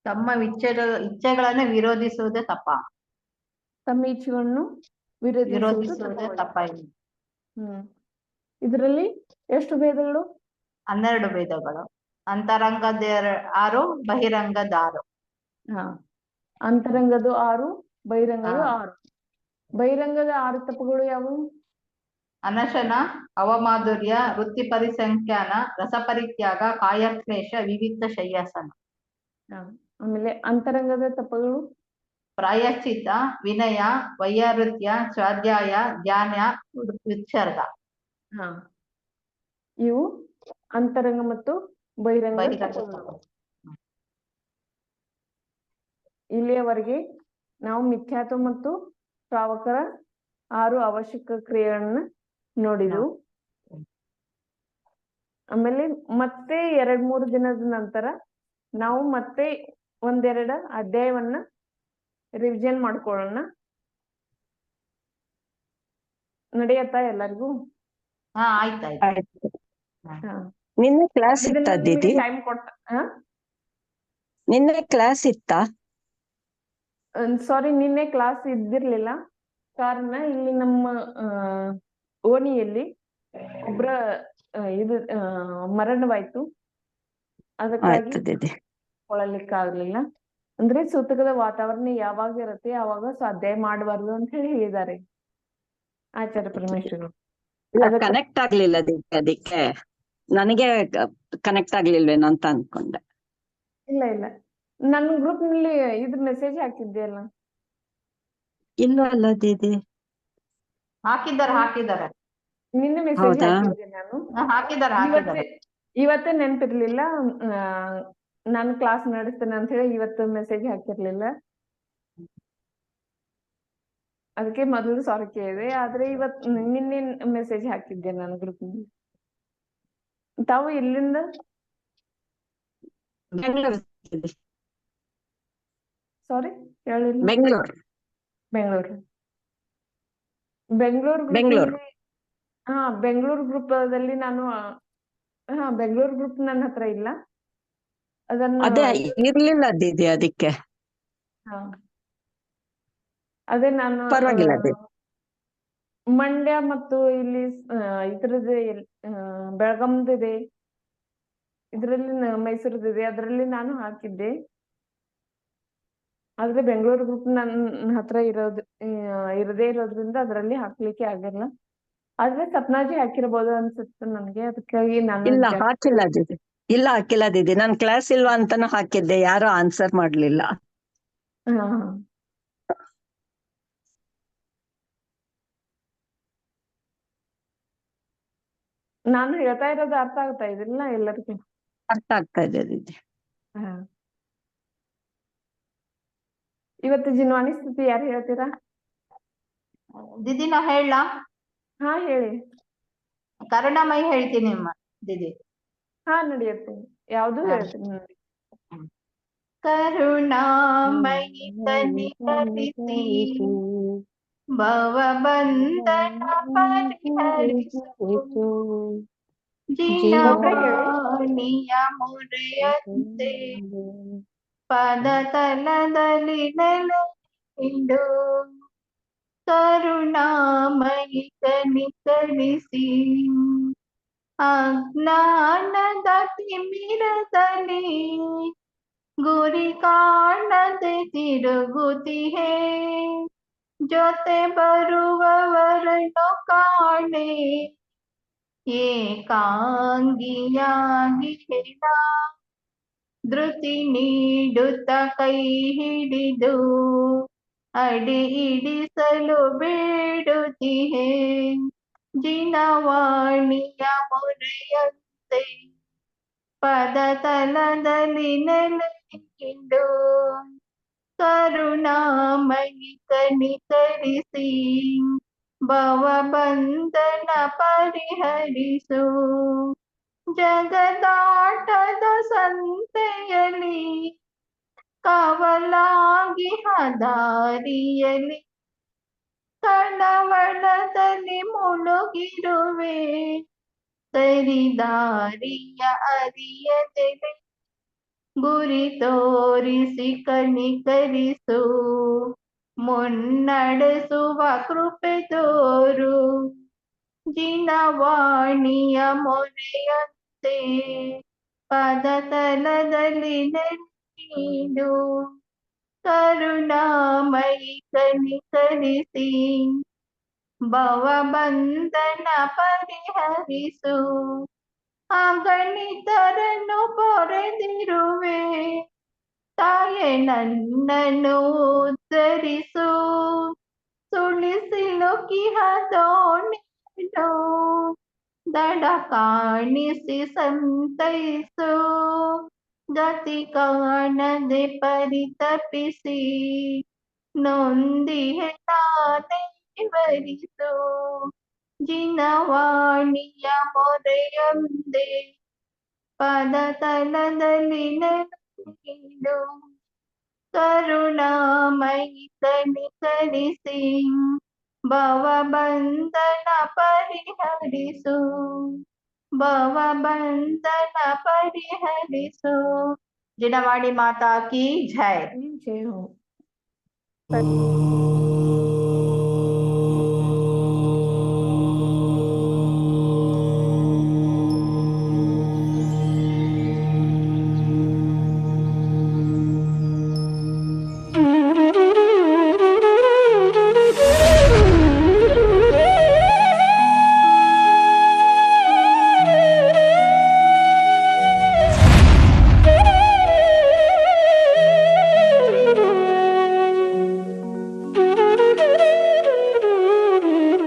ತಮ್ಮ ಇಚ್ಛೆಗಳನ್ನ ವಿರೋಧಿಸುವುದೇ ತಪ. ತಮ್ಮ ಇಚ್ಛೆಗಳನ್ನು ವಿರೋಧಿಸುವುದು ವಿರೋಧಿಸುವುದೇ ತಪ. ತಪ ಇಲ್ಲಿ. ಇದರಲ್ಲಿ ಎಷ್ಟು ಭೇದಗಳು? 12 ಭೇದಗಳು. ಅಂತರಂಗದ 6, ಬಹಿರಂಗದ 6. ಅಂತರಂಗದ 6, ಬಹಿರಂಗದ ಹಾ. 6. ಬಹಿರಂಗದ 6 ತಪಗಳು ಯಾವುವು? ಅನಶನ, ಅವಮಾಧುರ್ಯ, ವೃತ್ತಿ ಪರಿಸಂಖ್ಯಾನ, ರಸಪರಿತ್ಯಾಗ, ಕಾಯಕ್ಲೇಶ, ವಿವಿಕ್ತ ಶಯ್ಯಾಸನ. ಆಮೇಲೆ ಅಂತರಂಗದ ತಪಗಳು? ಪ್ರಾಯಶ್ಚಿತ್ತ, ವಿನಯ, ವೈಯಾವೃತ್ಯ, ಸ್ವಾಧ್ಯಾಯ, ಧ್ಯಾನ, ವಿತ್ಸರ್ಗ. ಇವು ಅಂತರಂಗ ಮತ್ತು ಬಹಿರಂಗ ಬಹಿರಂಗ ತಪಗಳು. ಇಲ್ಲಿಯವರೆಗೆ ನಾವು ಮಿಥ್ಯಾತ್ವ ಮತ್ತು ಶ್ರಾವಕರ 6 ಅವಶ್ಯಕ ಕ್ರಿಯೆಗಳನ್ನ ನೋಡಿದ್ವು. ಆಮೇಲೆ ಮತ್ತೆ 2-3 ದಿನದ ನಂತರ ನಾವು ಮತ್ತೆ 1-2 ಅಧ್ಯಾಯವನ್ನ ರಿವಿಷನ್ ಮಾಡ್ಕೊಳ್ಳೋಣ. ನಡೆಯತ್ತಾ ಎಲ್ಲರಿಗೂ? ಆಯ್ತಾಯ್ತು. ನಿನ್ನೆ ಕ್ಲಾಸ್ ಇತ್ತಾ ದೀದಿ? ಟೈಮ್ ಕೊಟ್ಟ. ನಿನ್ನೆ ಕ್ಲಾಸ್ ಇತ್ತಾ? ಸಾರಿ, ನಿನ್ನೆ ಕ್ಲಾಸ್ ಇದ್ದಿರ್ಲಿಲ್ಲ. ಕಾರಣ ಇಲ್ಲಿ ನಮ್ಮ ಓಣಿಯಲ್ಲಿ ಒಬ್ರ ಇದು ಮರಣವಾಯ್ತು. ಅದಕ್ಕಾಗಿ ಆಯ್ತು ದೀದಿ. ಕೊಳ್ಳಲಿಕ್ಕಾಗ್ಲಿಲ್ಲ. ಅಂದ್ರೆ ಸೂತಕದ ವಾತಾವರಣ ಯಾವಾಗ ಇರುತ್ತೆ ಆವಾಗ ಸ್ವಾಧ್ಯಾಯ ಮಾಡಬಾರ್ದು ಅಂತ ಹೇಳಿ ಹೇಳಿದ್ದಾರೆ ಆಚಾರ್ಯ ಪರಮೇಶ್ವರರು. ಕನೆಕ್ಟ್ ಆಗ್ಲಿಲ್ಲ ದೀದಿ, ಅದಕ್ಕೆ ನನಗೆ ಕನೆಕ್ಟ್ ಆಗ್ಲಿಲ್ವೇನೋ ಅಂತ ಅನ್ಕೊಂಡೆ. ಇಲ್ಲ ನನ್ನ ಗ್ರೂಪ್ ನಲ್ಲಿ ಇದ್ರ ಮೆಸೇಜ್ ಹಾಕಿದ್ದೆ ಅಲ್ಲ. ಇಲ್ಲ ಅಲ್ಲ ದೀದಿ. ಹಾಕಿದ್ದಾರೆ. ನಿನ್ನೆ ಮೆಸೇಜ್ ಹೌದಾ? ಹಾಕಿದ್ದೆ ನಾನು. ಹಾಕಿದ್ದಾರೆ. ಇವತ್ತೇ ನೆನ್ಪಿರ್ಲಿಲ್ಲ. ನಾನು ಕ್ಲಾಸ್ ನಡೆಸ್ತೇನೆ ಅಂತ ಹೇಳಿ ಇವತ್ತು ಮೆಸೇಜ್ ಹಾಕಿರ್ಲಿಲ್ಲ. ಅದಕ್ಕೆ ಮೊದಲು ಸಾರಿ ಕೇಳಿದೆ. ಆದ್ರೆ ನಿನ್ನೆ ಮೆಸೇಜ್ ಹಾಕಿದ್ದೆ ನಾನು ಗ್ರೂಪ್ ನಲ್ಲಿ. ತಾವು ಎಲ್ಲಿಂದ? ಬೆಂಗಳೂರು. ಸಾರಿ ಹೇಳಿಲ್ಲ. ಬೆಂಗಳೂರು. ಬೆಂಗಳೂರು. ಬೆಂಗಳೂರು ಗ್ರೂಪ್ ದಲ್ಲಿ ನಾನು ಬೆಂಗಳೂರು ಗ್ರೂಪ್ ನನ್ನ ಹತ್ರ ಇಲ್ಲ. ಅದನ್ನು ಅದೇ ಇರ್ಲಿಲ್ಲ ದೀದಿ, ಅದಕ್ಕೆ. ಅದೇ ನಾನು ಪರವಾಗಿಲ್ಲ ದೀದಿ. ಮಂಡ್ಯ ಮತ್ತು ಇಲ್ಲಿ ಇದ್ರದ್ದು ಬೆಳಗಾಂದಿದೆ, ಇದ್ರಲ್ಲಿ ಮೈಸೂರದಿದೆ, ಅದ್ರಲ್ಲಿ ನಾನು ಹಾಕಿದ್ದೆ. ಆದ್ರೆ ಬೆಂಗಳೂರು ಗ್ರೂಪ್ ನನ್ನ ಹತ್ರ ಇರದೇ ಇರೋದ್ರಿಂದ ಅದರಲ್ಲಿ ಹಾಕ್ಲಿಕ್ಕೆ ಆಗಿಲ್ಲ. ಆದ್ರೆ ಸಪ್ನಾಜಿ ಹಾಕಿರ್ಬೋದು ಅನ್ಸುತ್ತೆ ನನ್ಗೆ. ಅದಕ್ಕಾಗಿ ನಾನು ಇಲ್ಲ ಹಾಕಿಲ್ಲ ದೀದಿ. ನಾನ್ ಕ್ಲಾಸ್ ಇಲ್ವಾ ಅಂತಾನು ಹಾಕಿದ್ದೆ, ಯಾರು ಆನ್ಸರ್ ಮಾಡ್ಲಿಲ್ಲ. ನಾನು ಹೇಳ್ತಾ ಇರೋದು ಅರ್ಥ ಆಗ್ತಾ ಇದಿಲ್ಲ ಎಲ್ಲರಿಗೂ? ಅರ್ಥ ಆಗ್ತಾ ಇದೆ ದೀದಿ. ಇವತ್ತು ಜಿನ್ವಾಣಿ ಸ್ಥಿತಿ ಯಾರು ಹೇಳ್ತೀರಾ? ದಿದಿ ನಾ ಹೇಳ? ಹೇಳಿ. ಕರುಣಾಮಯಿ ಹೇಳ್ತೀನಿ ದಿದಿ. ನಡೆಯುತ್ತೆ. ಯಾವ್ದು ಹೇಳ್ತೀನಿ ನೋಡಿ. ಕರುಣಾಮಯಿ ಕನಿಕರಿಸಿ ಭವಬಂಧನ ಪರಿಹರಿಸು, ಜಿನವಾಣಿಯ ಮುರೆಯಂತೆ ಪದ ತಲದಲ್ಲಿ ನೆಲೆಯಿಂಡು, ಕರುಣಾಮಯಿ ಕನಿಕರಿಸಿ ಅಜ್ಞಾನದ ತಿಮಿರದಲ್ಲಿ ಗುರಿ ಕಾಣದೆ ತಿರುಗುತ್ತಿಹೆ, ಜೊತೆ ಬರುವವರನ್ನು ಕಾಣೆ, ಏಕಾಂಗಿಯಾಗಿಹೆನ, ಧೃತಿ ನೀಡುತ್ತ ಕೈ ಹಿಡಿದು ಅಡಿ ಇಡಿಸಲು ಬೇಡುತ್ತಿಹೆ, ಜಿನವಾಣಿಯ ಮೊರೆಯಂತೆ ಪದ ತಲದಲ್ಲಿ ನೆಲೆಗಿಂಡು, ಕರುಣಾಮಯಿ ಕನಿಕರಿಸಿ ಭವಬಂಧನ ಪರಿಹರಿಸು, ಜಗದಾಟದ ಸಂತೆಯಲ್ಲಿ ಕವಲಾಗಿ ಹದಾರಿಯಲಿ, ಕಳವಳದಲ್ಲಿ ಮುಳುಗಿರುವೆ, ಸರಿದಾರಿಯ ಅರಿಯದೆಲೆ, ಗುರಿ ತೋರಿಸಿ ಕನಿಕರಿಸು, ಮುನ್ನಡೆಸುವ ಕೃಪೆ ತೋರು, ಜಿನವಾಣಿಯ ಮೊರೆಯಂತೆ ಪದ ತಲದಲ್ಲಿ ನೆಲೆಗಿಡು, ಕರುಣಾಮಯಿ ಕನಿಕರಿಸಿ ಭವಬಂಧನ ಪರಿಹರಿಸು, ಅಗಣಿತರನ್ನು ಪೊರೆದಿರುವೆ, ತಾಯೆ ನನ್ನನ್ನು ಉದ್ಧರಿಸು, ಸುಳಿಸಿಲುಕಿಹ ದೋಣಿಯನ್ನು ದಡ ಕಾಣಿಸಿ ಸಂತೈಸು, ಗತಿ ಕಾಣದೆ ಪರಿತಪಿಸಿ ನೊಂದಿಹೆ ನಾನೇ ವಿವರಿಸು, ಜಿನವಾಣಿಯ ಮೊರೆಯೊಂದೆ ಪದ ತಲದಲ್ಲಿ ನೆಲೆಗಿಡು, ಕರುಣಾಮಯಿ ಕನಿಕರಿಸಿ ಭವಬಂಧನ ಪರಿಹರಿಸು, ಭವಬಂಧನ ಪರಿಹರಿಸು. ಜಿನವಾಣಿ ಮಾತಾ ಕಿ ಜೈ. ಜೈ ಹೋ.